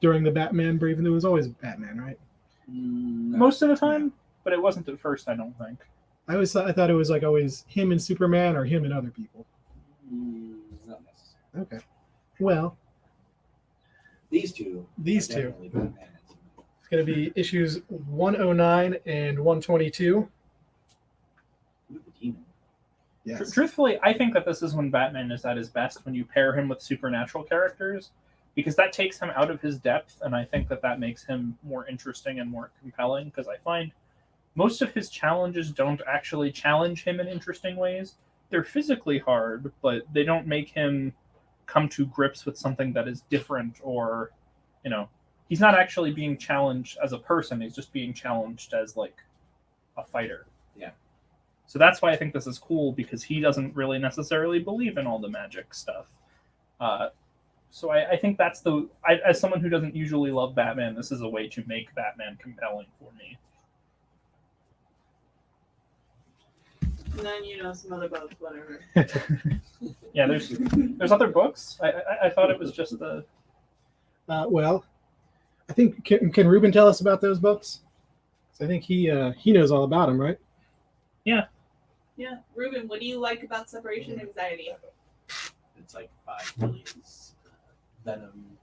During the Batman, Brave and it was always Batman, right? No. Most of the time, but it wasn't at first. I don't think. I thought it was like always him and Superman or him and other people. Not necessarily. Okay. Well, These two. These are two. definitely Batman. it's going to be issues 109 and 122. Ooh, the demon. Yes. Truthfully, I think that this is when Batman is at his best, when you pair him with supernatural characters, because that takes him out of his depth, and I think that makes him more interesting and more compelling, because I find most of his challenges don't actually challenge him in interesting ways. They're physically hard, but they don't make him come to grips with something that is different, or, he's not actually being challenged as a person, he's just being challenged as, like, a fighter. Yeah. So that's why I think this is cool, because he doesn't really necessarily believe in all the magic stuff. So I think that's as someone who doesn't usually love Batman, this is a way to make Batman compelling for me. And then some other books, whatever. Yeah, there's other books. I thought it was just the. Well, I think can Ruben tell us about those books? 'Cause I think he knows all about them, right? Yeah, Ruben, what do you like about separation anxiety? It's like 5 million Venom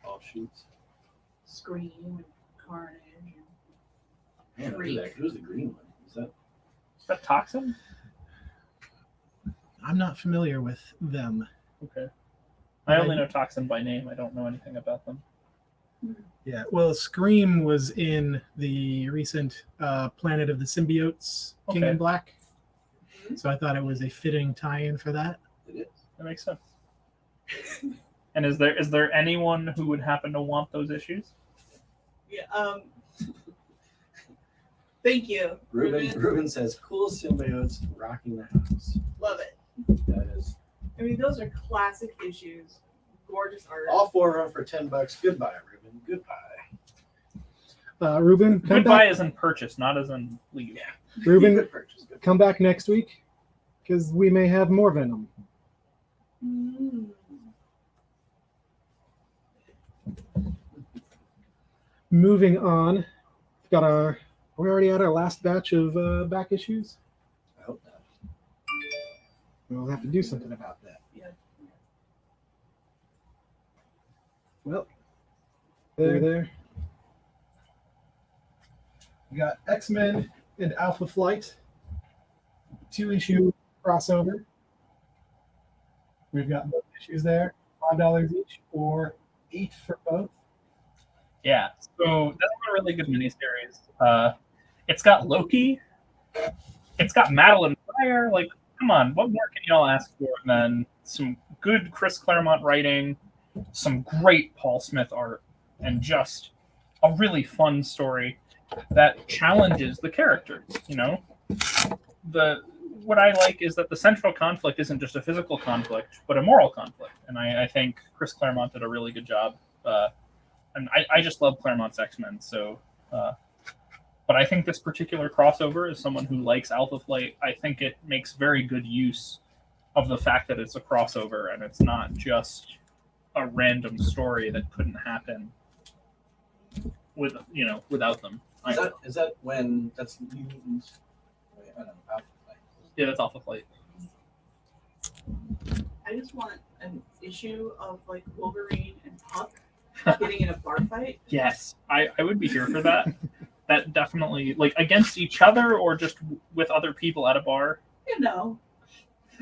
offshoots. Scream and Carnage. Man, who's the green one? Is that Toxin? I'm not familiar with them. Okay. I only know Toxin by name. I don't know anything about them. Yeah, well, Scream was in the recent Planet of the Symbiotes, King Okay. in Black. So I thought it was a fitting tie-in for that. It is. That makes sense. And is there anyone who would happen to want those issues? Yeah. Thank you, Ruben says, "Cool symbiotes rocking the house." Love it. That is I mean, those are classic issues. Gorgeous art. all 4 of them for $10. Goodbye, Ruben. Goodbye. Ruben, come Goodbye back. as in purchase, not as in leave. Ruben, Good purchase. Good come back next week because we may have more Venom. Mm. moving on, we've got we're already at our last batch of back issues. I hope not. We'll have to do something about that. Yeah. Well, there. We got X-Men and Alpha Flight, 2-issue crossover. We've got both issues there, $5 each, or $8 for both. Yeah, so that's a really good miniseries. It's got Loki. It's got Madeline Pryor. Like, come on, what more can y'all ask for than some good Chris Claremont writing, some great Paul Smith art, and just a really fun story that challenges the characters, you know? What I like is that the central conflict isn't just a physical conflict, but a moral conflict. And I think Chris Claremont did a really good job. And I just love Claremont's X-Men. So, but I think this particular crossover, as someone who likes Alpha Flight, I think it makes very good use of the fact that it's a crossover and it's not just a random story that couldn't happen without them. Is that when that's mutants? Wait, I don't know. Alpha Flight. Yeah, that's Alpha Flight. I just want an issue of like Wolverine and Puck getting in a bar fight. Yes, I would be here for that. That definitely, like, against each other or just with other people at a bar. You know,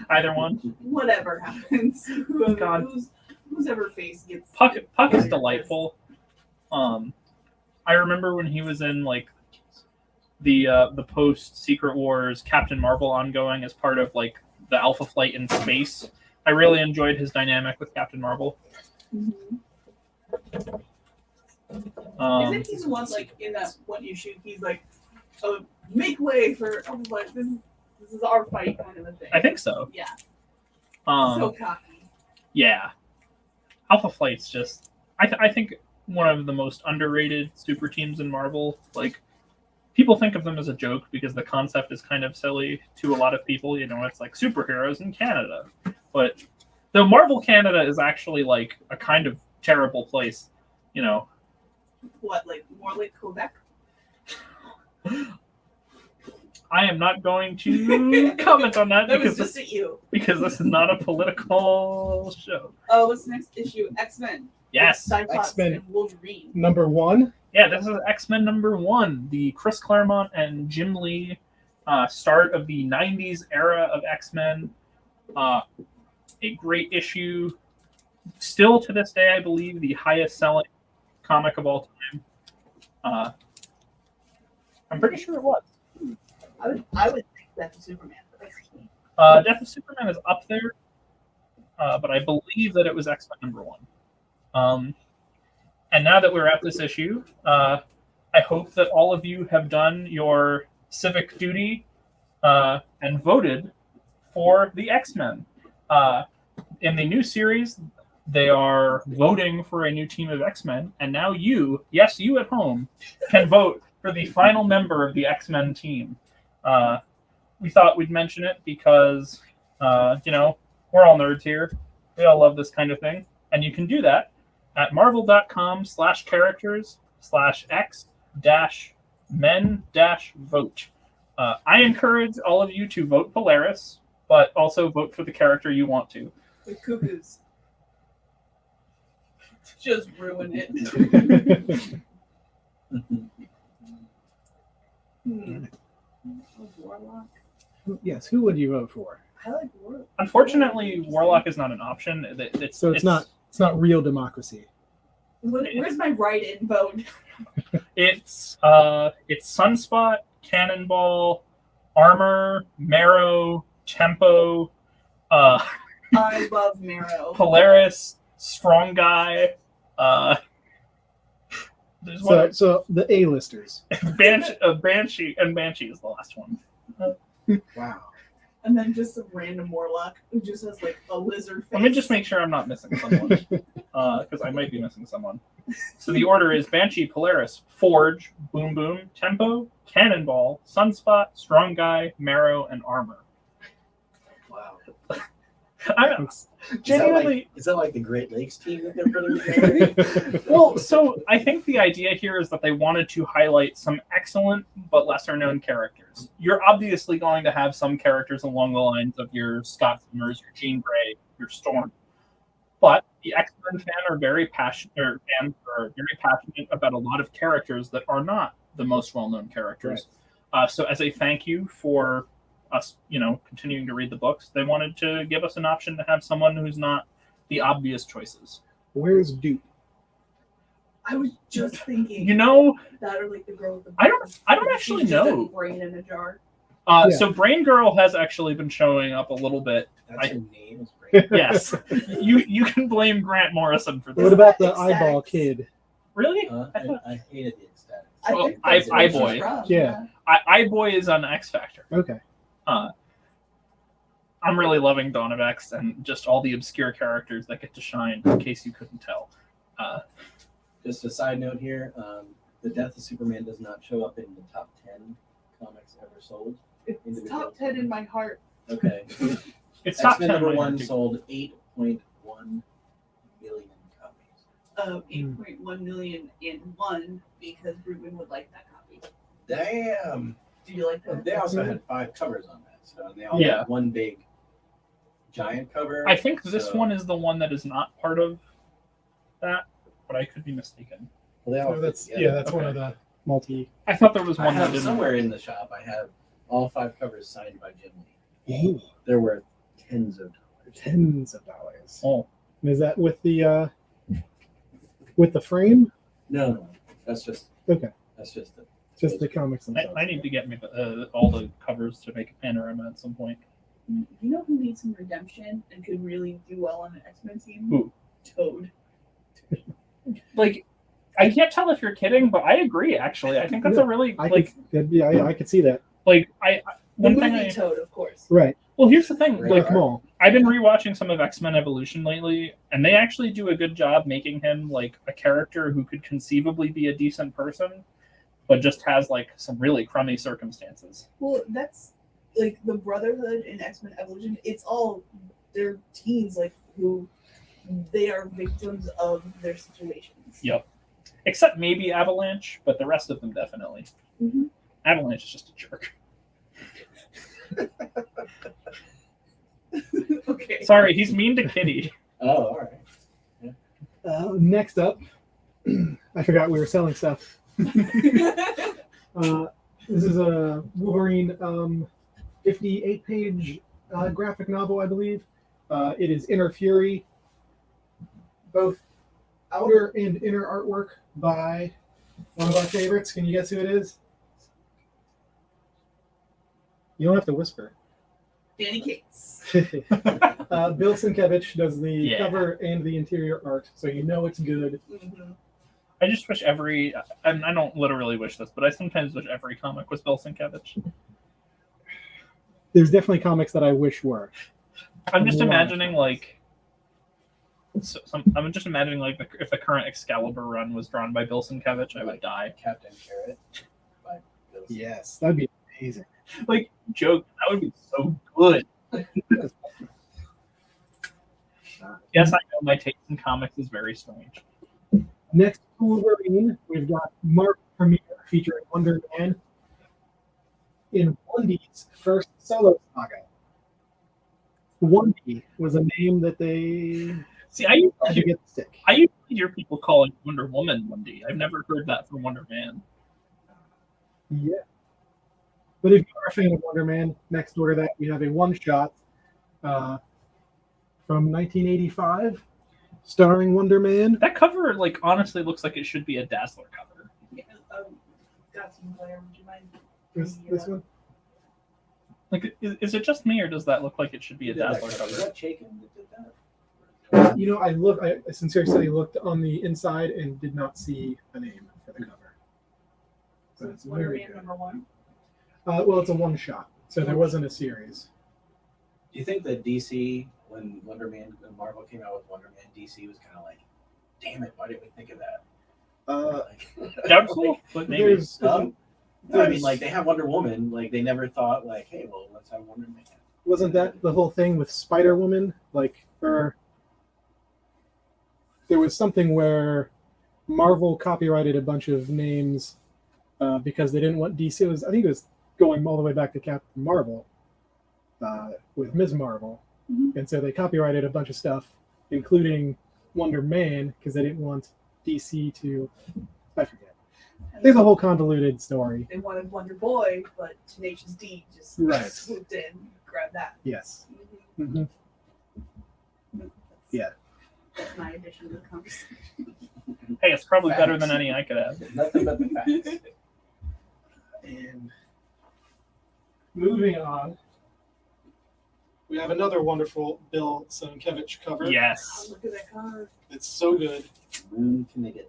Either one. whatever happens, God. whose ever face gets. Puck is delightful. I remember when he was in like the post Secret Wars Captain Marvel ongoing as part of like the Alpha Flight in space. I really enjoyed his dynamic with Captain Marvel. Mm-hmm. Isn't he the one like in that one issue? He's like, "Oh, make way for like this is our fight," kind of a thing. I think so. Yeah. Um, So cocky. Yeah, Alpha Flight's just I think one of the most underrated super teams in Marvel. Like, people think of them as a joke because the concept is kind of silly to a lot of people. You know, it's like superheroes in Canada, but though Marvel Canada is actually like a kind of terrible place. You know, What, like more like Quebec? I am not going to comment on that That was because just at you. this is not a political show. Oh, what's the next issue? X-Men. Yes. Cyclops X-Men. and Wolverine. Number 1. Yeah, this is X-Men number 1, the Chris Claremont and Jim Lee start of the 90s era of X-Men. A great issue. Still to this day, I believe, the highest selling comic of all time. I'm pretty sure it was. I would think that's a Superman. But that's me. Death of Superman is up there, but I believe that it was X-Men number 1. And now that we're at this issue, I hope that all of you have done your civic duty and voted for the X-Men. In the new series, they are voting for a new team of X-Men, and now you at home, can vote for the final member of the X-Men team. We thought we'd mention it because, we're all nerds here. We all love this kind of thing. And you can do that at marvel.com/characters/x-men-vote. I encourage all of you to vote Polaris, but also vote for the character you want to. The Cuckoos. Just ruin it. Warlock. Yes, who would you vote for? I like Warlock. Unfortunately, Warlock is not an option. So it's not real democracy. Where's my write-in vote? It's Sunspot, Cannonball, Armor, Marrow, Tempo, I love Marrow. Polaris, Strong Guy. There's one. So the A-listers. Banshee is the last one. Wow. And then just some random Warlock who just has like a lizard face. Let me just make sure I'm not missing someone, because I might be missing someone. So the order is Banshee, Polaris, Forge, Boom Boom, Tempo, Cannonball, Sunspot, Strong Guy, Marrow, and Armor. Wow. I'm genuinely. Is that like the Great Lakes team that they're putting together? Well, so I think the idea here is that they wanted to highlight some excellent but lesser known characters. You're obviously going to have some characters along the lines of your Scott Summers, your Jean Grey, your Storm. But the X-Men fans are very passionate about a lot of characters that are not the most well-known characters. So as a thank you for us, continuing to read the books, they wanted to give us an option to have someone who's not the obvious choices. Where's Dupe? I was just thinking. That or like the girl with the. I don't actually know. Brain in a jar. So Brain Girl has actually been showing up a little bit. That's her name is Brain Girl. Yes, you can blame Grant Morrison for this. What about the eyeball kid? Really? I hated the ecstatics. Well, think that's where she's Eye-Boy. from, Yeah. Eye-Boy is on X Factor. Okay. I'm really loving Dawn of X and just all the obscure characters that get to shine, in case you couldn't tell. Just a side note here, the Death of Superman does not show up in the top 10 comics ever sold. It's top 10 in my heart. Okay. It's top X-Men 10 number right 1 now. sold 8.1 million copies. 8.1 million in one because Ruben would like that copy. Damn! Do you like that? They also had 5 covers on that, so they all Yeah. had one big giant cover. I think this so- one is the one that is not part of that, but I could be mistaken. Well, they all Oh, fit that's together. one of the multi. I thought there was I one that have didn't. somewhere in the shop. I have all 5 covers signed by Jim Lee. Ooh, They're worth tens of dollars. tens of dollars. Oh, And is that with the frame? No, that's just Okay, that's just the. just the comics themselves. I need to get me all the covers to make a panorama at some point. You know who needs some redemption and could really do well on an X-Men team? Who? Toad. Like, I can't tell if you're kidding, but I agree. Actually, I think that's a really I could see that. The movie Toad, of course. Right, Well, here's the thing. Right. Like, Maul. I've been rewatching some of X-Men Evolution lately, and they actually do a good job making him like a character who could conceivably be a decent person, but just has like some really crummy circumstances. Well, that's like the Brotherhood in X-Men Evolution. It's all they're teens, like who they are victims of their situations. Yep. Except maybe Avalanche, but the rest of them definitely. Mhm. Avalanche is just a jerk. Okay. Sorry, he's mean to Kitty. Oh, all right. Next up, I forgot we were selling stuff. This is a Wolverine 58-page graphic novel, I believe. It is Inner Fury, both outer and inner artwork by one of our favorites. Can you guess who it is? You don't have to whisper. Danny Cates. Bill Sienkiewicz does the Yeah. cover and the interior art, so you know it's good. Mhm. I just wish and I don't literally wish this, but I sometimes wish every comic was Bill Sienkiewicz. There's definitely comics that I wish were. I'm just Wow. imagining like, I'm just imagining like if the current Excalibur run was drawn by Bill Sienkiewicz, I would die. Captain Carrot by Bill Sienkiewicz. Yes, that'd be amazing. Like, joke, that would be so good. Yes, I know my taste in comics is very strange. Next Wolverine, we've got Marvel premiere featuring Wonder Man in Wondy's first solo saga. Wondy was a name that they See, I used had to to get the stick. hear people calling Wonder Woman Wendy. I've never heard that from Wonder Man. Yeah. But if you are a fan of Wonder Man, next door to that, we have a one-shot from 1985 starring Wonder Man. That cover, like, honestly looks like it should be a Dazzler cover. Yeah, got some glare. Would you mind? This one? Like, is it just me, or does that look like it should be a Who did that Dazzler cover? Is cover? that Chaykin that did that? You know, I sincerely looked on the inside and did not see a name for the cover. So So it's it's Wonder very Man good. number 1. Well, it's a one-shot, so there wasn't a series. Do you think that DC, when Marvel came out with Wonder Man, DC was kind of like, damn it, why didn't we think of that? Like, Doubtful, but maybe. There's, I mean, like they have Wonder Woman, like they never thought, like, hey, well, let's have Wonder Man. Wasn't that the whole thing with Spider Woman? Like, or there was something where Marvel copyrighted a bunch of names because they didn't want DC. I think it was going all the way back to Captain Marvel with Ms. Marvel, and so they copyrighted a bunch of stuff, including Wonder Man, because they didn't want DC to. I forget. There's a whole convoluted story. They wanted Wonder Boy, but Tenacious D just Right. swooped in, grabbed that. Yes. Mhm. Hmm. Yeah. That's my addition to the conversation. Hey, it's probably better Facts. than any I could have. Nothing but the facts. And moving on, we have another wonderful Bill Sienkiewicz cover. Oh, Yes. look at that card. It's so good. Moon Knigget.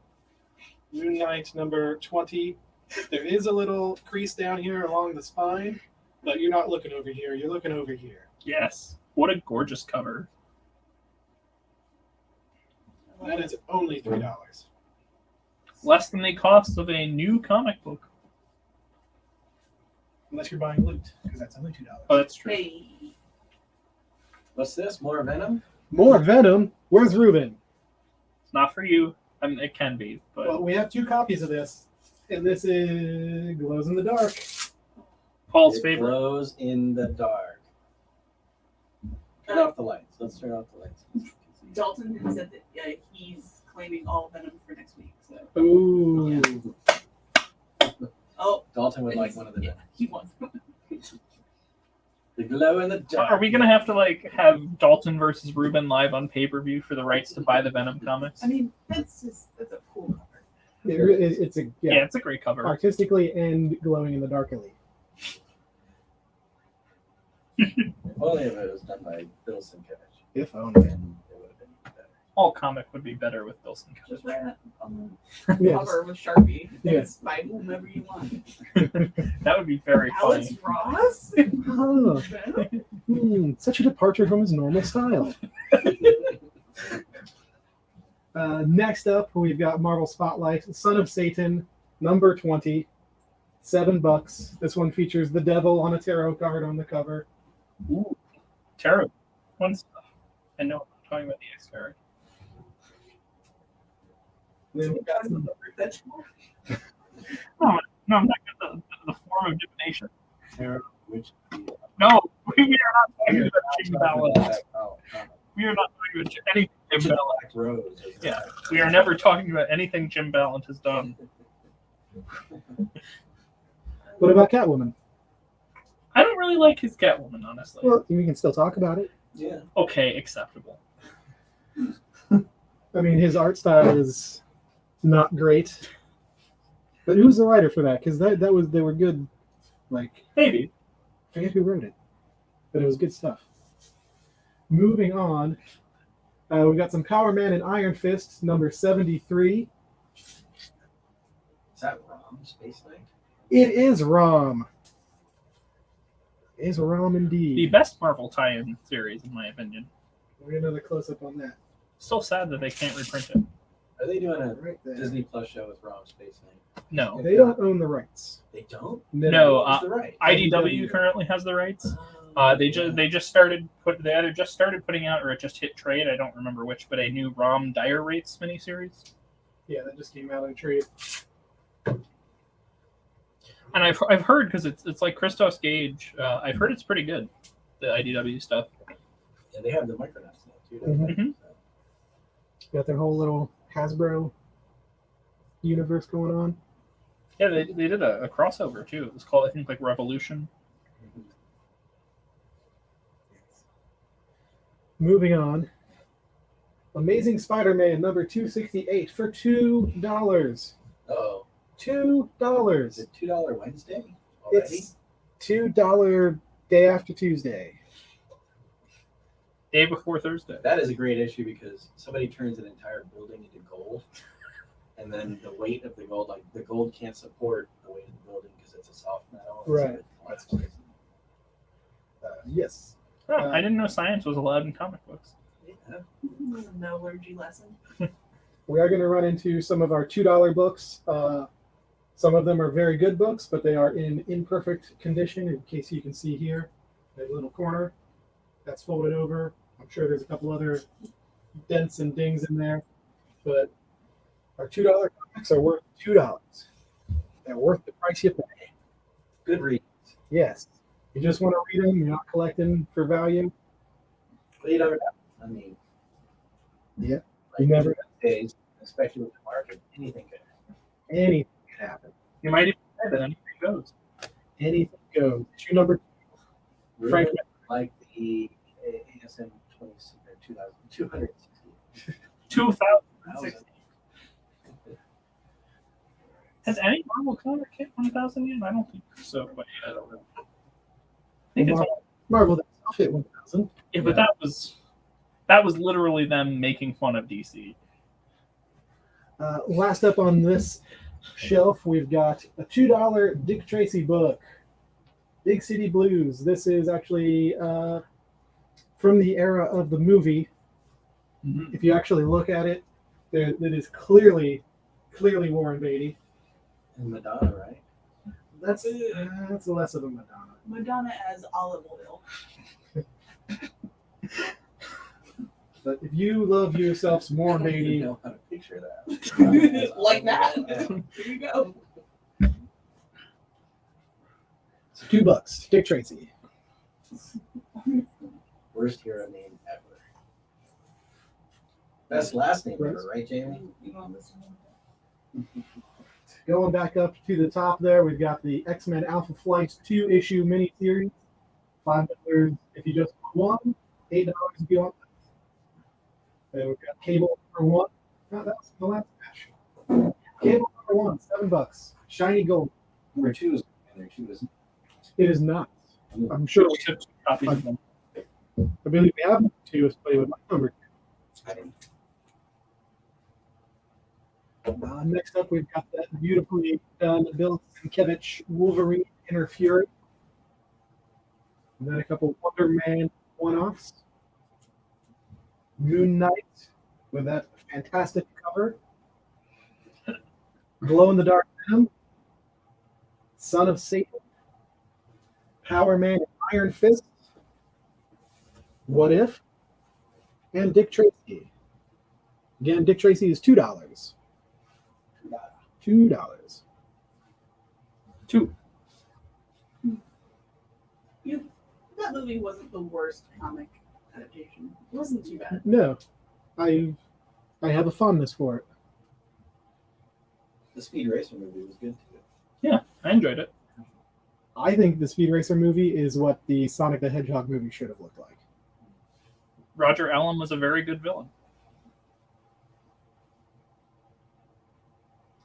Moon Knight number 20. There is a little crease down here along the spine, but you're not looking over here. You're looking over here. Yes. What a gorgeous cover. That is only $3. Less than the cost of a new comic book. Unless you're buying loot, because that's only $2. Oh, that's true. Hey. What's this? More Venom? More Venom. Where's Ruben? It's not for you. I mean, it can be, but Well, we have 2 copies of this, and this is glows in the dark. Paul's It favorite. glows in the dark. Turn off the lights. Let's turn off the lights. Dalton had said that he's claiming all Venom for next week. So. Ooh. Oh. Dalton would like one of the Yeah, Venoms. he wants. The glow in the dark. Are we gonna have to have Dalton versus Ruben live on pay-per-view for the rights to buy the Venom comics? I mean, that's a cool cover. It's a Yeah, it's a great cover. artistically and glowing in the darkly. If only if it was done by Bill Sienkiewicz, If only. then it would have been better. All comic would be better with Bill Sienkiewicz. Just write that on Yeah, the cover with Sharpie. Yeah. It's by whomever you want. That would be very Alex funny. Ross? Oh, Venom? such a departure from his normal style. Next up, we've got Marvel Spotlight, Son of Satan, number 20, $7. This one features the devil on a tarot card on the cover. Ooh, terrible. Fun stuff. I know I'm talking about the X-Ferret. Then we've got some, Vegetable? No, I'm not the form of divination. Which No, we are not talking about Jim Ballard. Oh, We are not talking about anything Jim Ballard. Black Rose. Yeah, we are never talking about anything Jim Ballant has done. what about Catwoman? I don't really like his Catwoman, honestly. Well, we can still talk about it. Yeah. Okay, acceptable. I mean, his art style is not great. But who's the writer for that? Because they were good. Like, Maybe. I forget who wrote it, but it was good stuff. Moving on, we got some Power Man and Iron Fist, number 73. Is that wrong? Space Knight? It is Rom. It is Rom The indeed. best Marvel tie-in series, in my opinion. We'll get another close up on that. Still sad that they can't reprint it. Are they doing a Right there. Disney Plus show with Rom Space Knight? No. They don't own the rights. They don't? No, Who's the right? IDW currently has the rights. They just started they either just started putting out or it just hit trade. I don't remember which, but a new Rom Dire Rates miniseries. Yeah, that just came out in trade. And I've heard because it's like Christos Gage. I've heard it's pretty good. The IDW stuff. Yeah, they have the Micronauts now too. Mhm. Mhm. Got their whole little Hasbro universe going on. Yeah, they did a crossover too. It was called I think like Revolution. Moving on. Amazing Spider-Man number 268 for $2. Oh, $2. is it $2 Wednesday already? It's $2 day after Tuesday. Day before Thursday. That is a great issue because somebody turns an entire building into gold, and then the weight of the gold, like the gold can't support the weight of the building because it's a soft metal. and so Right. it collapses. Yes. Oh, I didn't know science was allowed in comic books. Yeah. Metallurgy lesson. We are going to run into some of our $2 books. Some of them are very good books, but they are in imperfect condition, in case you can see here, in the little corner. that's folded over. I'm sure there's a couple other dents and dings in there, but our $2 comics are worth $2. They're worth the price you pay. Good read. Yes. You just want to read them. You're not collecting for value. But you never know. I mean, Yeah. like You never days, especially with the market, anything could happen. Anything can happen. You might even say that anything goes. Anything goes. Issue number Really Frank. like the ASM 2,260. 2,060. Has any Marvel comic hit 1,000 yet? I don't think so. But yeah, I don't know. I think it's Marvel itself hit 1,000. yeah, but that was literally them making fun of DC. Last up on this shelf, we've got a $2 Dick Tracy book, Big City Blues. This is actually from the era of the movie. Mm-hmm. If you actually look at it, it is clearly Warren Beatty. And Madonna, right? That's less of a Madonna. Madonna as olive oil. But if you love yourself some I Warren don't even Beatty, know how to picture that. Like that. Here you go. it's $2. Dick Tracy. Worst hero name ever. Best last name ever, right, Jamie? You want this one? Going back up to the top there, we've got the X-Men Alpha Flight 2-issue miniseries. $5 if you just want one, $8 if you want. Then we've got Cable number 1. No, that's the last batch. Cable number 1, $7. Shiny gold. Number 2 is in there too, isn't It is not. I'm sure. We took 2 copies of them. I believe we have number 2 is played with my number 2. I don't Next up, we've got that beautifully done Bill Sienkiewicz Wolverine Inner Fury. And then a couple Wonder Man one-offs. Moon Knight with that fantastic cover. Glow in the Dark Venom. Son of Satan. Power Man and Iron Fist. What If? And Dick Tracy. Again, Dick Tracy is $2. $2. 2. That movie wasn't the worst comic adaptation. It wasn't too bad. No, I have a fondness for it. The Speed Racer movie was good too. Yeah, I enjoyed it. I think the Speed Racer movie is what the Sonic the Hedgehog movie should have looked like. Roger Allen was a very good villain.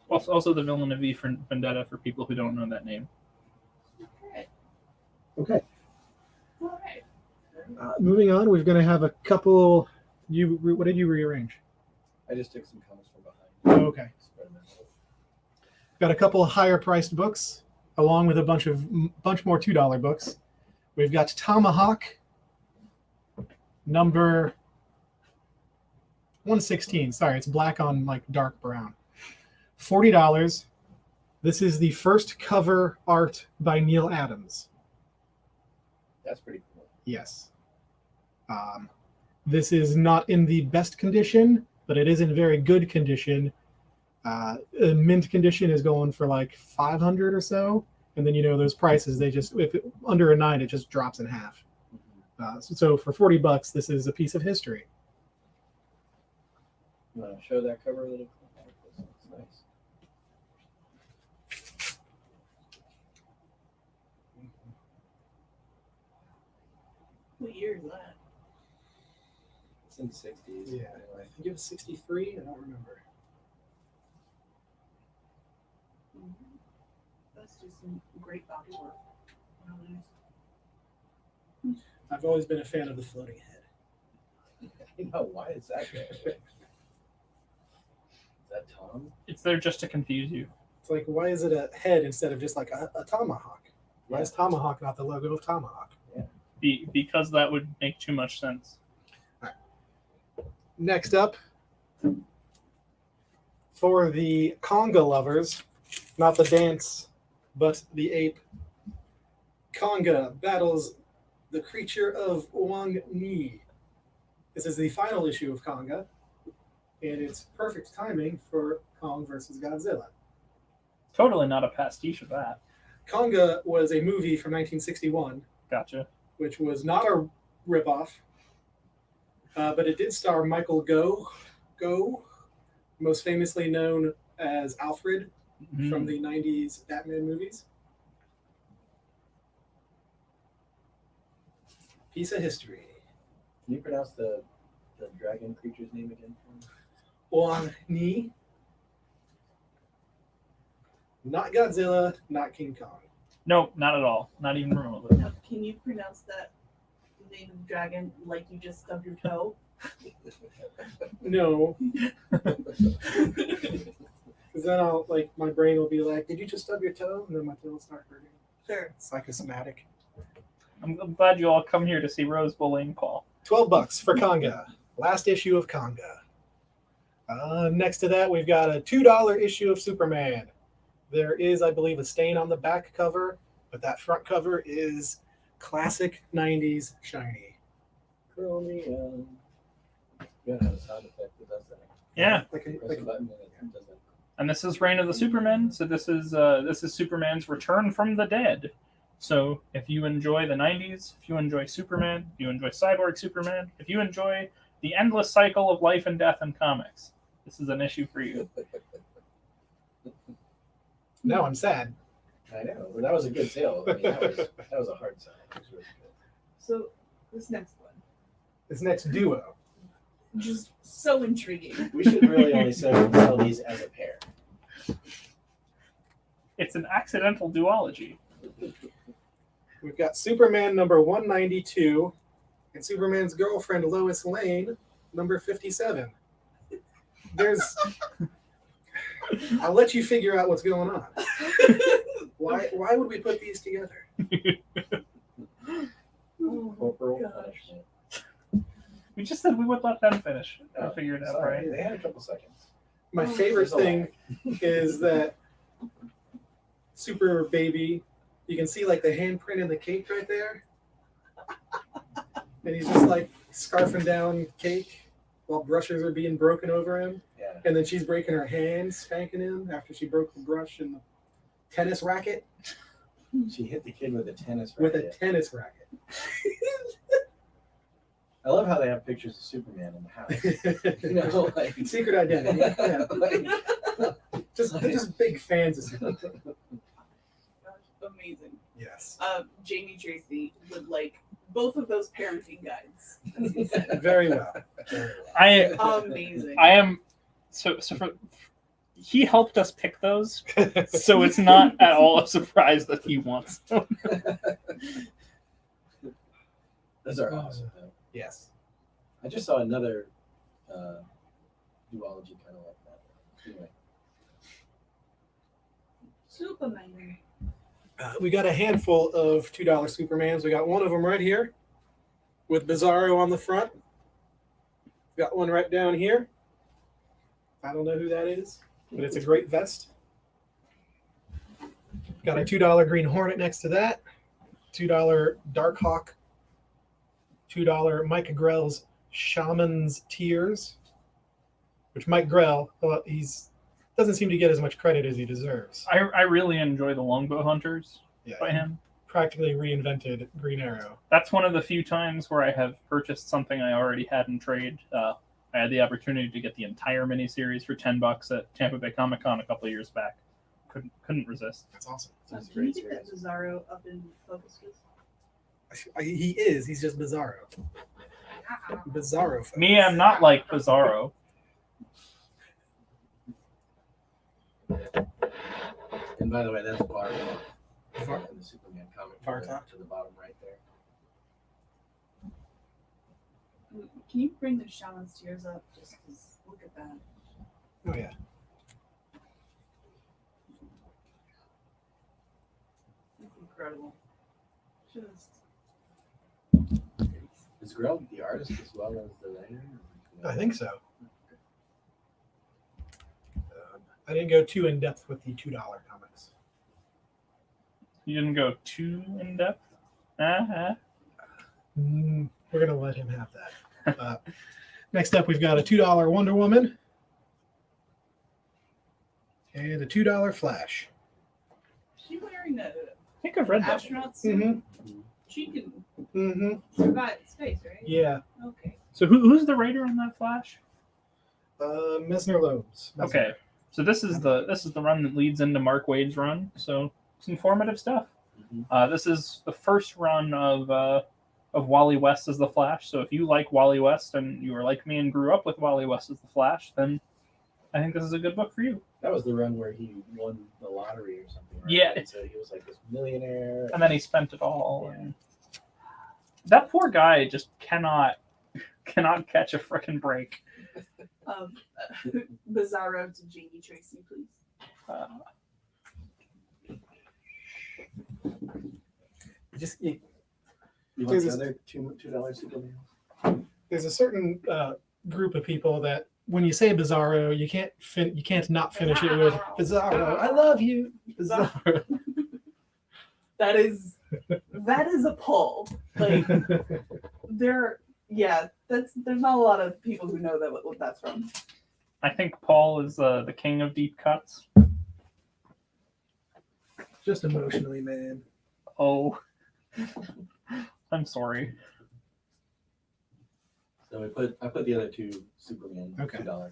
Also the villain of V for Vendetta for people who don't know that name. Okay. All right. Moving on, we're going to have a couple. What did you rearrange? I just took some comments from behind. Oh, okay. Got a couple of higher priced books, along with a bunch more $2 books. We've got Tomahawk, number 116. Sorry, it's black on like dark brown. $40. This is the first cover art by Neil Adams. That's pretty cool. Yes. This is not in the best condition, but it is in very good condition. Mint condition is going for like 500 or so, and then those prices under a 9 it just drops in half. So for $40, this is a piece of history. You want to show that cover a little? It's nice. What year is that? It's in the 60s. Yeah, I think it was 63. I don't remember. That's just some great body work. Really nice. I've always been a fan of the floating head. I know, why is that there? Is that Tom? It's there just to confuse you. It's like, why is it a head instead of just like a tomahawk? Why is Tomahawk not the logo of Tomahawk? Because that would make too much sense. Next up, for the conga lovers, not the dance, but the ape, Conga battles The Creature of Wang Ni. This is the final issue of Konga, and it's perfect timing for Kong versus Godzilla. Totally not a pastiche of that. Konga was a movie from 1961, Gotcha. which was not a ripoff, but it did star Michael Go, most famously known as Alfred from the 90s Batman movies. Piece of history. Can you pronounce the dragon creature's name again? Wang Ni. Not Godzilla, not King Kong. No, not at all. Not even remotely. Now, can you pronounce that name of dragon like you just stubbed your toe? No. Because then I'll, like, my brain will be like, did you just stub your toe? And then my toe will start hurting. Sure. Psychosomatic. I'm glad you all come here to see Rose bullying Paul. $12 for Konga. Last issue of Konga. Next to that, we've got a $2 issue of Superman. There is, I believe, a stain on the back cover, but that front cover is classic 90s shiny. Chromium. You don't have a sound effect that does that. Yeah. Like a, Press like a button and it does that. And this is Reign of the Supermen, so this is Superman's return from the dead. So if you enjoy the 90s, if you enjoy Superman, if you enjoy Cyborg Superman, if you enjoy the endless cycle of life and death in comics, this is an issue for you. now I'm sad. I know. Well, that was a good sale. I mean, that was a hard sell. It was really good. So this next one, This next duo. just so intriguing. We should really only sell these as a pair. It's an accidental duology. We've got Superman number 192 and Superman's girlfriend Lois Lane number 57. There's I'll let you figure out what's going on. Why would we put these together? Oh, Corporal gosh. punishment. We just said we would let them finish. Oh, I figured it out, sorry, right? They had a couple seconds. My Oh, favorite there's a thing is that Super Baby, you can see like the handprint in the cake right there. And he's just like scarfing down cake while brushes are being broken over him. Yeah. And then she's breaking her hand, spanking him after she broke the brush and the tennis racket She hit the kid with a tennis with a racket. tennis racket. I love how they have pictures of Superman in the house. You know, like, Secret identity. Yeah. like, Just big fans of Superman. Gosh, amazing. Yes. Jamie Tracy would like both of those parenting guides. As he said. Very well. Very well. Amazing. I am so for he helped us pick those, so it's not at all a surprise that he wants them. those are awesome. Though. Yes. I just saw another duology kind of like that. Anyway, Superman. We got a handful of $2 Supermans. We got one of them right here with Bizarro on the front. Got one right down here. I don't know who that is, but it's a great vest. Got a $2 Green Hornet next to that. $2 Dark Hawk. $2 Mike Grell's Shaman's Tears, which Mike Grell, well, he's doesn't seem to get as much credit as he deserves. I really enjoy the Longbow Hunters Yeah, by him. practically reinvented Green Arrow. That's one of the few times where I have purchased something I already had in trade. I had the opportunity to get the entire miniseries for $10 at Tampa Bay Comic Con a couple of years back. Couldn't resist. That's awesome. that's a Can you great get that series. Bizarro up in focus? He is. He's just Bizarro. Bizarro. Folks. Me, I'm not like Bizarro. And by the way, that's Bar Bar- in the Superman comic. Bar to top? the bottom right there. Can you bring the Shaman's Tears up? Just 'cause look at that. Oh yeah. That's incredible. Just. Is Grell the artist as well as the writer? I think so. I didn't go too in depth with the $2 comics. You didn't go too in depth. Uh-huh. We're gonna let him have that. Next up, we've got a $2 Wonder Woman and a $2 Flash. Is she wearing a I think I've read that. astronaut suit? Mm-hmm. She can Mm-hmm. survive space, right? Yeah. Okay. So who's the writer on that Flash? Mesner Loebs. Okay, so this is the run that leads into Mark Waid's run. So it's informative stuff. This is the first run of Wally West as the Flash. So if you like Wally West and you were like me and grew up with Wally West as the Flash, then I think this is a good book for you. That was the run where he won the lottery or something, right? Yeah. And so he was like this millionaire. And then he spent it all. Yeah. And that poor guy just cannot catch a frickin' break. Bizarro to Janie Tracy, please. You want the other $2 Superman? There's a certain group of people that when you say Bizarro, you can't not finish it with Bizarro. I love you, Bizarro. That is a pull. Like there's not a lot of people who know that what that's from. I think Paul is the king of deep cuts. Just emotionally, man. Oh, I'm sorry. So I put the other two Superman $2.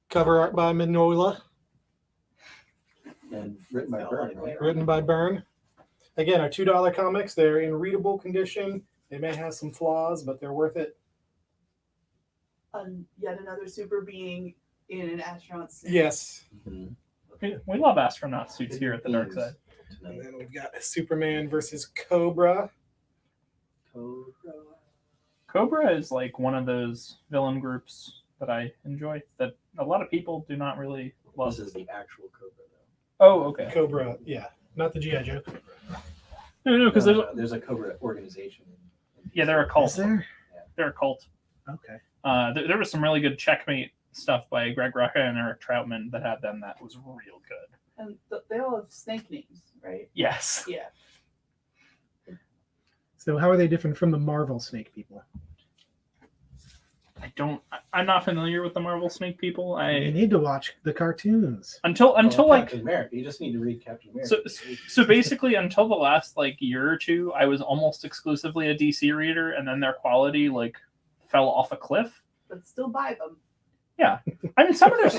Cover art by Mignola, And written by Byrne, right? written by Byrne. Again, our $2 comics. They're in readable condition. They may have some flaws, but they're worth it. Yet another super being in an astronaut suit. Yes. Mm-hmm. We love astronaut suits here at the Dark Side. And then we've got Superman versus Cobra. Cobra is like one of those villain groups that I enjoy that a lot of people do not really love. This is the actual Cobra, though. Oh, okay. Cobra, yeah. Not the G.I. Joe. No, because there's a Cobra organization. Yeah, they're a cult. Is there? They're a cult. Okay. There was some really good Checkmate stuff by Greg Rucka and Eric Troutman that had them that was real good. And they all have snake names, right? Yes. Yeah. So how are they different from the Marvel Snake people? I'm not familiar with the Marvel Snake people. You need to watch the cartoons. Until like Captain America. You just need to read Captain America. So basically until the last like year or two, I was almost exclusively a DC reader, and then their quality like fell off a cliff. But still buy them. Yeah. I mean some of their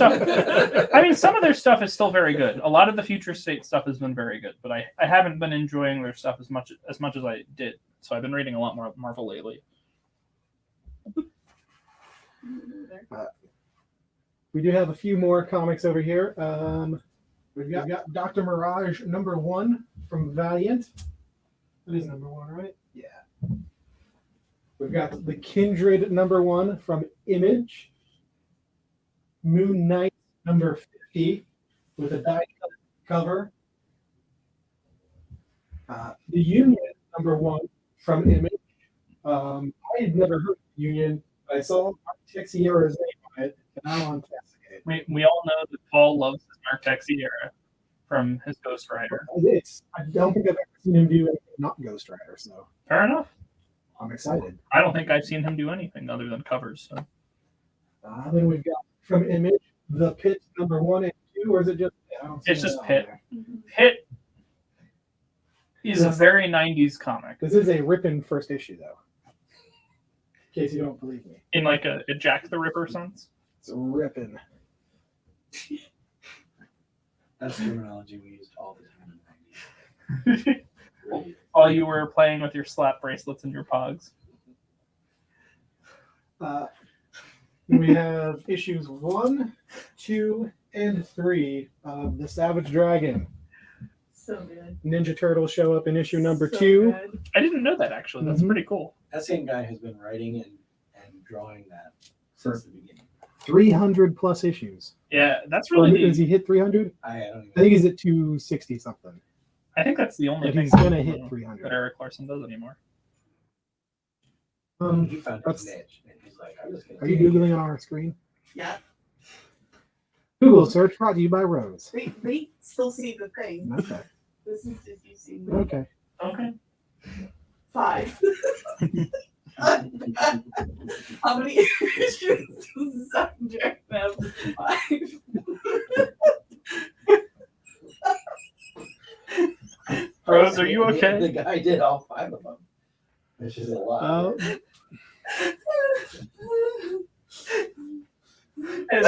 stuff is still very good. A lot of the Future State stuff has been very good, but I haven't been enjoying their stuff as much as I did. So I've been reading a lot more Marvel lately. We do have a few more comics over here. We've got Dr. Mirage #1 from Valiant. That is #1, right? Yeah. We've got the Kindred #1 from Image. Moon Knight #50 with a die-cut cover. The Union #1 from Image. I had never heard of the Union. I saw Mark Texiera's name on it, and I'm on Fascinated. We all know that Paul loves his Mark Texiera from his Ghost Rider. I don't think I've ever seen him do anything not Ghost Rider, so Fair enough. I'm excited. I don't think I've seen him do anything other than covers. So. Then we've got from Image the Pit #1 and 2, or is it just? I don't see It's just that on Pit. there. Hit is a very 90s comic. This is a ripping first issue, though. In case you don't believe me, In like a Jack the Ripper sense. it's ripping. That's terminology we used all the time in the 90s. While you were playing with your slap bracelets and your pogs. We have issues 1, 2, and 3 of The Savage Dragon. So good. Ninja Turtles show up in issue number So 2. good. I didn't know that actually. That's Mhm. pretty cool. That same guy has been writing and drawing that since the beginning. 300 plus issues. Yeah, that's Or really has he hit 300? I don't even. I think he's at 260 something. I think that's the only But thing he's gonna that hit 300. Eric Larson does anymore. He found his niche, and he's like, I'm just gonna. Are you googling on our screen? Yeah. Google search brought to you by Rose. They still see the thing. Okay. This is just you see. Okay. Okay. 5. How many issues does the subject have? 5. Rose, are you okay? The guy did all 5 of them, which is a lot. Hey,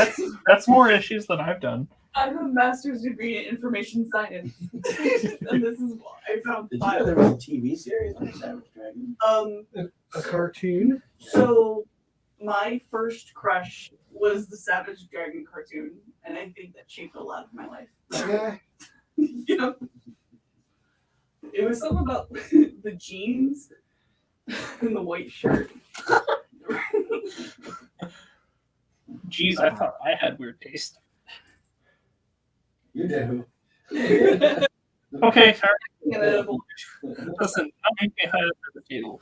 that's more issues than I've done. I have a master's degree in information science, and this is why I found Did you know 5. there was a TV series on Savage Dragon? A cartoon. So my first crush was the Savage Dragon cartoon, and I think that shaped a lot of my life. Yeah. It was something about the jeans and the white shirt. Jeez, I thought I had weird taste. You do. Okay, fair. Yeah. Listen, don't make me hide under the table.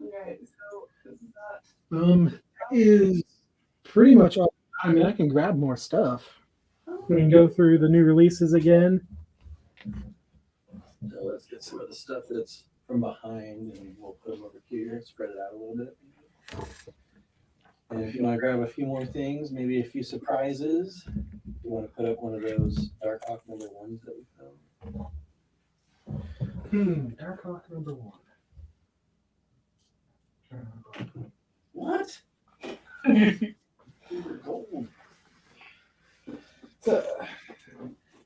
Okay, so this is that. Is pretty much all. I mean, I can grab more stuff. We can go through the new releases again. So let's get some of the stuff that's from behind, and we'll put them over here, spread it out a little bit. And if you want to grab a few more things, maybe a few surprises, you want to put up one of those Dark Hawk number 1s that we found. Dark Hawk number 1. What? Gold.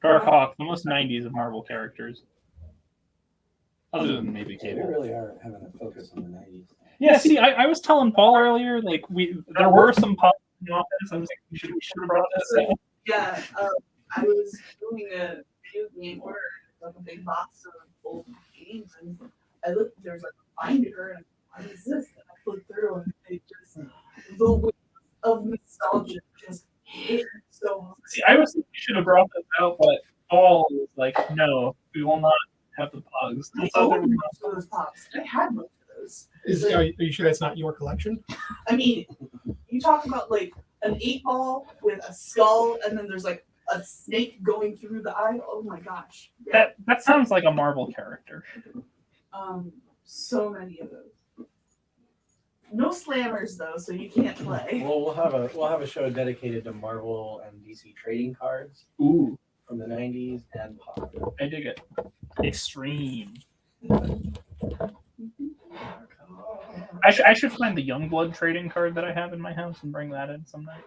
Dark Hawk, the most 90s of Marvel characters. Other than maybe Yeah, we Cable. really are having a focus on the 90s. Yeah, see, I was telling Paul earlier, like there were some pop in the office. I was like, we should have brought this out. Yeah, I was doing a video game order, like a big box of old games, and I looked. There's like a binder, and what is this? And I flipped through, and it just the weight of nostalgia just hit me so hard. See, I was thinking we should have brought this out, but Paul was like, no, we will not have the pugs. I So owned most of those pops. I had most of those. Are you sure that's not your collection? I mean, you talk about like an 8-ball with a skull, and then there's like a snake going through the eye. Oh my gosh! Yeah. that sounds like a Marvel character. So many of those. No slammers though, so you can't play. Well, we'll have a show dedicated to Marvel and DC trading cards Ooh, from the 90s and pop. I dig it. Extreme. I should find the Youngblood trading card that I have in my house and bring that in some night.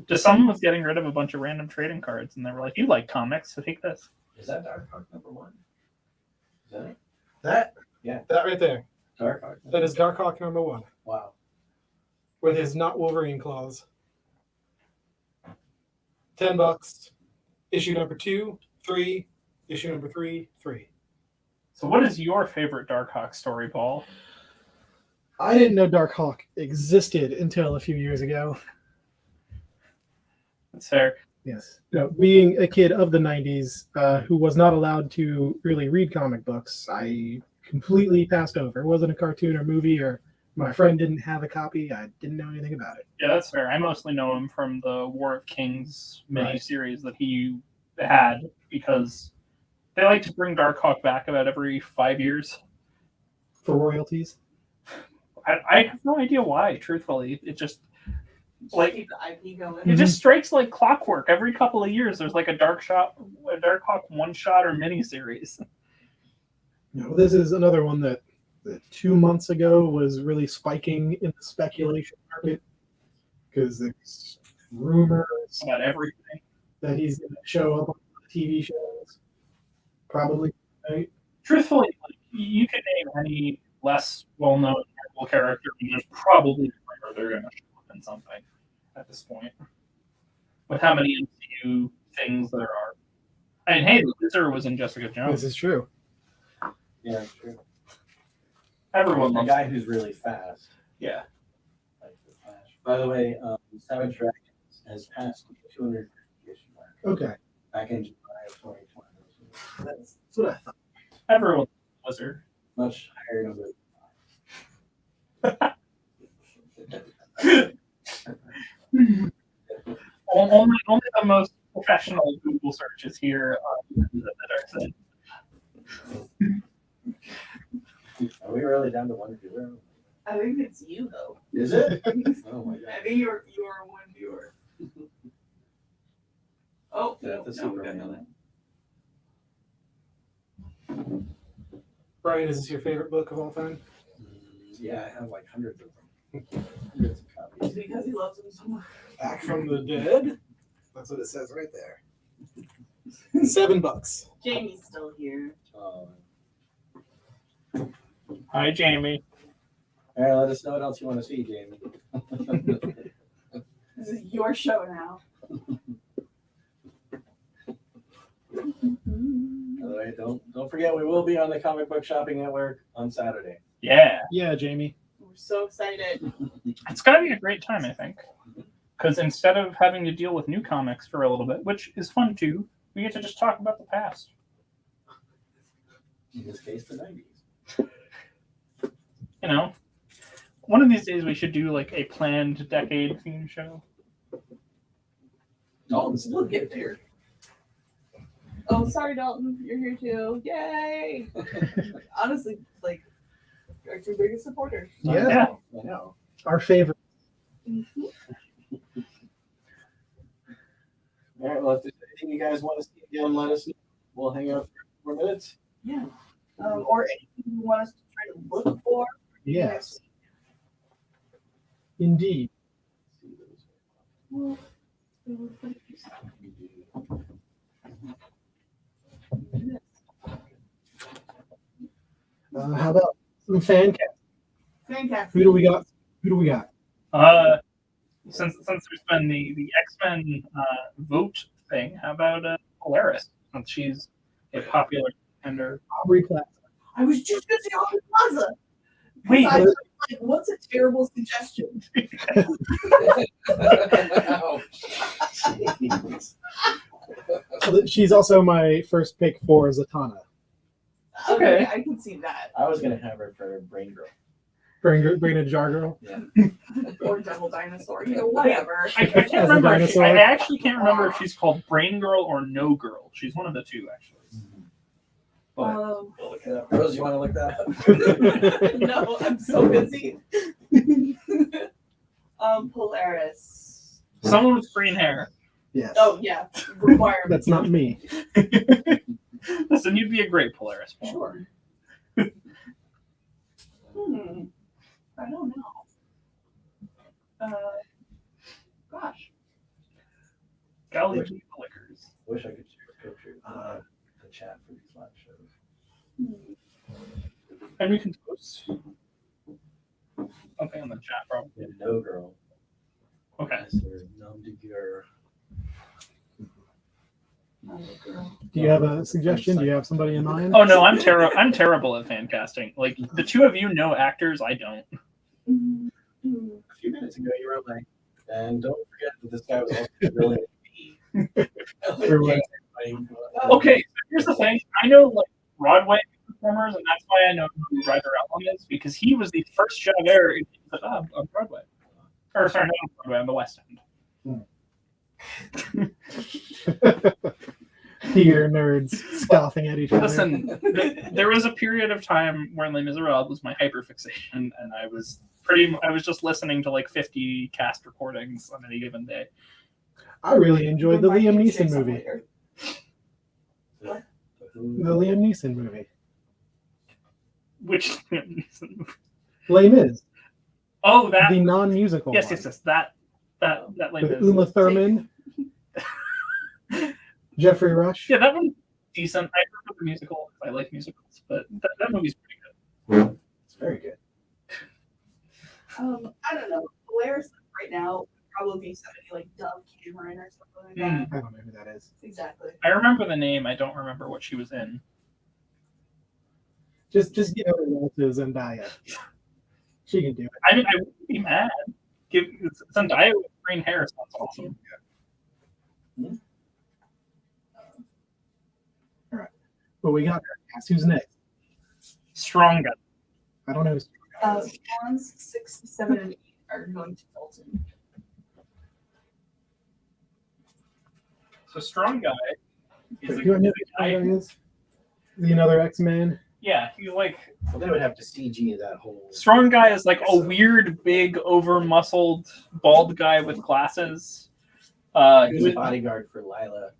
Just someone was getting rid of a bunch of random trading cards, and they were like, "You like comics, so take this." Is that Dark Hawk number 1? Is that it? That? Yeah. That right there. Dark Hawk. That is Dark Hawk number 1. Wow. With his not Wolverine claws. $10. Issue number 2, 3. Issue number 3, 3. So, what is your favorite Dark Hawk story, Paul? I didn't know Dark Hawk existed until a few years ago. That's fair. Yes. No, being a kid of the 90s who was not allowed to really read comic books, I completely passed over. It wasn't a cartoon or movie, or my friend didn't have a copy. I didn't know anything about it. Yeah, that's fair. I mostly know him from the War of Kings Right. miniseries that he had, because they like to bring Dark Hawk back about every 5 years. For royalties? I have no idea why, truthfully. It just like Keep the IP going. it just strikes like clockwork. Every couple of years there's like a Dark Hawk one shot or miniseries. No, this is another one that 2 months ago was really spiking in the speculation market because there's rumors About everything. that he's going to show up on TV shows. Probably. Right? Truthfully, like, you could name any less well known Marvel character and there's probably a rumor they're gonna show up in something at this point. With how many MCU things there are. I mean, hey, the Wizard was in Jessica Jones. This is true. Yeah, true. Everyone A loves guy who's really fast. Yeah. Like the Flash. By the way, Savage Dragons has passed the 250 issue mark Okay. back in July of 2020. That's what I thought. Everyone loves the Wizard. Much higher number. Only the most professional Google searches here on the dark side. Are we really down to one viewer? I think it's you though. Is it? Oh my I god. think you're one viewer. Oh, Yeah, no, that's no, super we got man. nothing. Brian, is this your favorite book of all time? Yeah, I have like hundreds of them. Hundreds of It's copies. because he loves him so much. Back from the Dead. That's what it says right there. $7. Jamie's still here. Um, Hi, Jamie. all right, let us know what else you want to see, Jamie. This is your show now. By the way, don't forget we will be on the Comic Book Shopping Network on Saturday. Yeah, Yeah, Jamie. We're so excited. it's gonna be a great time, I think, because instead of having to deal with new comics for a little bit, which is fun too, we get to just talk about the past. In this case, the 90s. You know, one of these days we should do like a planned decade theme show. Dalton's still We'll get there. Oh, sorry, Dalton. You're here too. Yay! Honestly, like, our two biggest supporters. Yeah. I know. Our favorite. Mm-hmm. All right, well, if there's anything you guys want to see again, let us know. We'll hang out for 4 minutes. Yeah. Or anything you want us to try to look for. Yes, indeed. Well, How about some fan cast? fantastic. Who do we got? Who do we got? Since there's been the X-Men vote thing, how about Polaris? Since she's a popular contender. Aubrey Plaza. I was just going to say Aubrey Plaza. Wait, I was like, what's a terrible suggestion? Oh, jeez. She's also my first pick for Zatanna. Okay. I can see that. I was gonna have her for Brain Girl. Bring a jar girl. Or Devil Dinosaur, you know, whatever. I can't As a remember. dinosaur? I actually can't remember if she's called Brain Girl or No Girl. She's one of the two, actually. But We'll look it up. Rose, you want to look that up? No, I'm so busy. Polaris. someone with green hair. Yes. Oh yeah, requirement. That's not me. Listen, you'd be a great Polaris. Paul. Sure. I don't know. Gosh. Galaxy Liquors. Wish I could share a picture of the chat for these live shows. And we can post something in the chat, probably. Yeah, No Girl. Okay. Or Nom de Guerre. Do you have a suggestion? Do you have somebody in mind? Oh no, I'm terrible at fan casting. Like the two of you know actors, I don't. A few minutes ago, you were like, and don't forget that this guy was also really Okay, so here's the thing. I know like Broadway performers, and that's why I know who Driver Ellen is, because he was the first Javert on Broadway. Or sorry, not on Broadway, on the West End. Theater nerds scoffing at each other. Listen, there was a period of time where Les Miserables was my hyperfixation, and I was just listening to like 50 cast recordings on any given day. I really enjoyed the We might Liam need to say Neeson something movie. later. The Liam Neeson movie. Which Les Mis, oh, that the non-musical yes, one. yes, yes, that Les With Mis. Uma Thurman, Jeffrey Rush. Yeah, that one's decent. I prefer the musical. I like musicals, but that movie's pretty good. It's very good. I don't know. Polaris right now would probably be somebody like Dove Cameron or something like that. I don't know who that is. Exactly. I remember the name. I don't remember what she was in. Just give her a role to Zendaya. She can do it. I mean, I wouldn't be mad. Give Zendaya with green hair sounds awesome. All right. Well, we got her. Guess who's next? Strong guy. I don't know who's Swans 6, 7, and 8 are going to Dalton. So Strong Guy is Do you know a guy. who is? Is he another X-Man? Yeah, he's like Well, they would have to CG that whole. Strong Guy is like a weird, big, over-muscled, bald guy with glasses. He was a was bodyguard for Lila.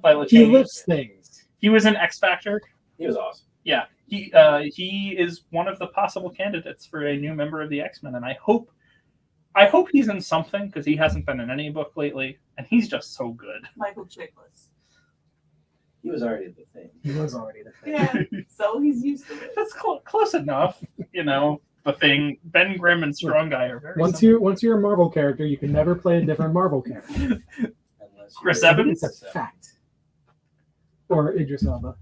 Lila He Cheney. lifts things. He was in X Factor. He was awesome. Yeah, he is one of the possible candidates for a new member of the X-Men, and I hope he's in something because he hasn't been in any book lately, and he's just so good. Michael Chiklis. He was already the thing. He was already the thing. Yeah, so he's used to it. That's close enough, you know. The Thing, Ben Grimm and Strong Guy are very Once similar. you're a Marvel character, you can never play a different Marvel character. Unless Chris you're- Evans? It's a fact. Or Idris Elba.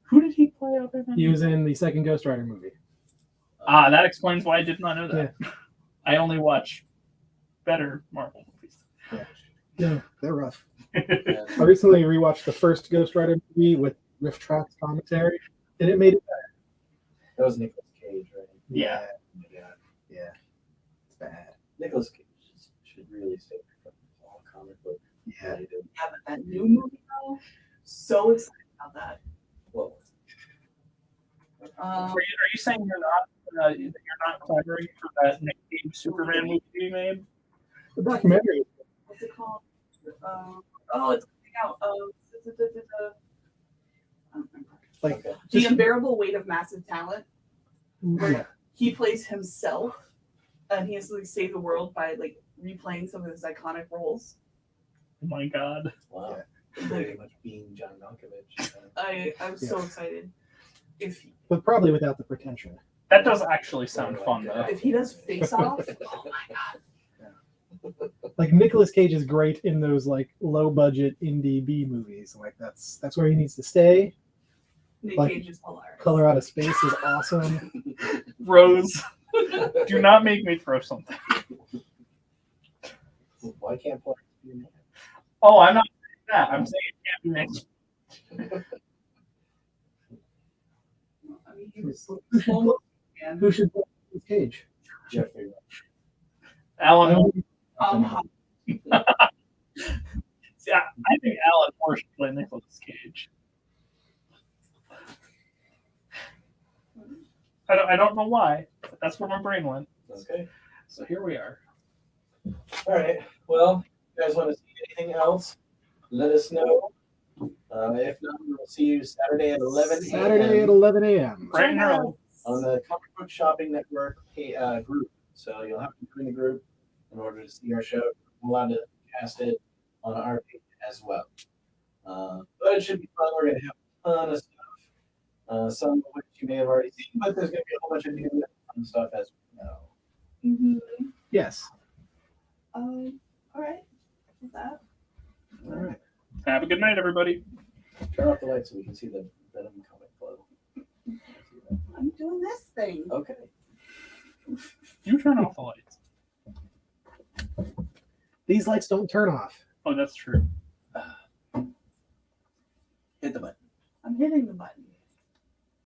Who did he play other than? He was in the second Ghost Rider movie. Ah, that explains why I did not know that. I only watch better Marvel movies. Yeah, they're rough. Yeah. I recently rewatched the first Ghost Rider movie with Riff Trax commentary, and it made it better. That was Nicolas Cage, right? Yeah. Oh my God. Yeah. It's bad. Nicolas Cage should really stay away from all comic book. Yeah. related. Yeah, but that new movie though, so excited about that. Well, Um, Are you saying you're not clamoring for that Nick Cage Superman movie to be made? The documentary. what's it called? Oh, it's coming out. I don't remember. Like, okay. The Unbearable Weight of Massive Talent. yeah. He plays himself, and he has to like save the world by like replaying some of his iconic roles. Oh my god. Wow. Very much being John Malkovich. I'm so excited. If But probably without the pretension. That does actually sound fun though. he does Face Off, oh my god. Like Nicolas Cage is great in those like low budget indie B movies. Like that's where he needs to stay. Nick Like, Cage is hilarious. Color Out of Space is awesome. Rose, do not make me throw something. Why can't play? Oh, I'm not saying that. I'm saying it can't be mixed. I mean, he was almost man. Who should play Nicolas Cage? Jeffrey. Alan. Um, See, I think Alan Moore should play Nicolas Cage. I don't know why, but that's where my brain went. Okay. So here we are. All right. Well, you guys want to see anything else? Let us know. If not, we'll see you Saturday at 11 a.m. Saturday at 11 a.m. Bright and early. on the Comic Book Shopping Network group. So you'll have to join the group in order to see our show. We're allowed to cast it on our page as well. But it should be fun. We're going to have a ton of stuff. Some of which you may have already seen, but there's going to be a whole bunch of new fun stuff as well. Yes. all right. With that. All right. Have a good night, everybody. Turn off the lights so we can see the Venom comic flow. I'm doing this thing. Okay. You turn off the lights. These lights don't turn off. Oh, that's true. Hit the button. I'm hitting the button.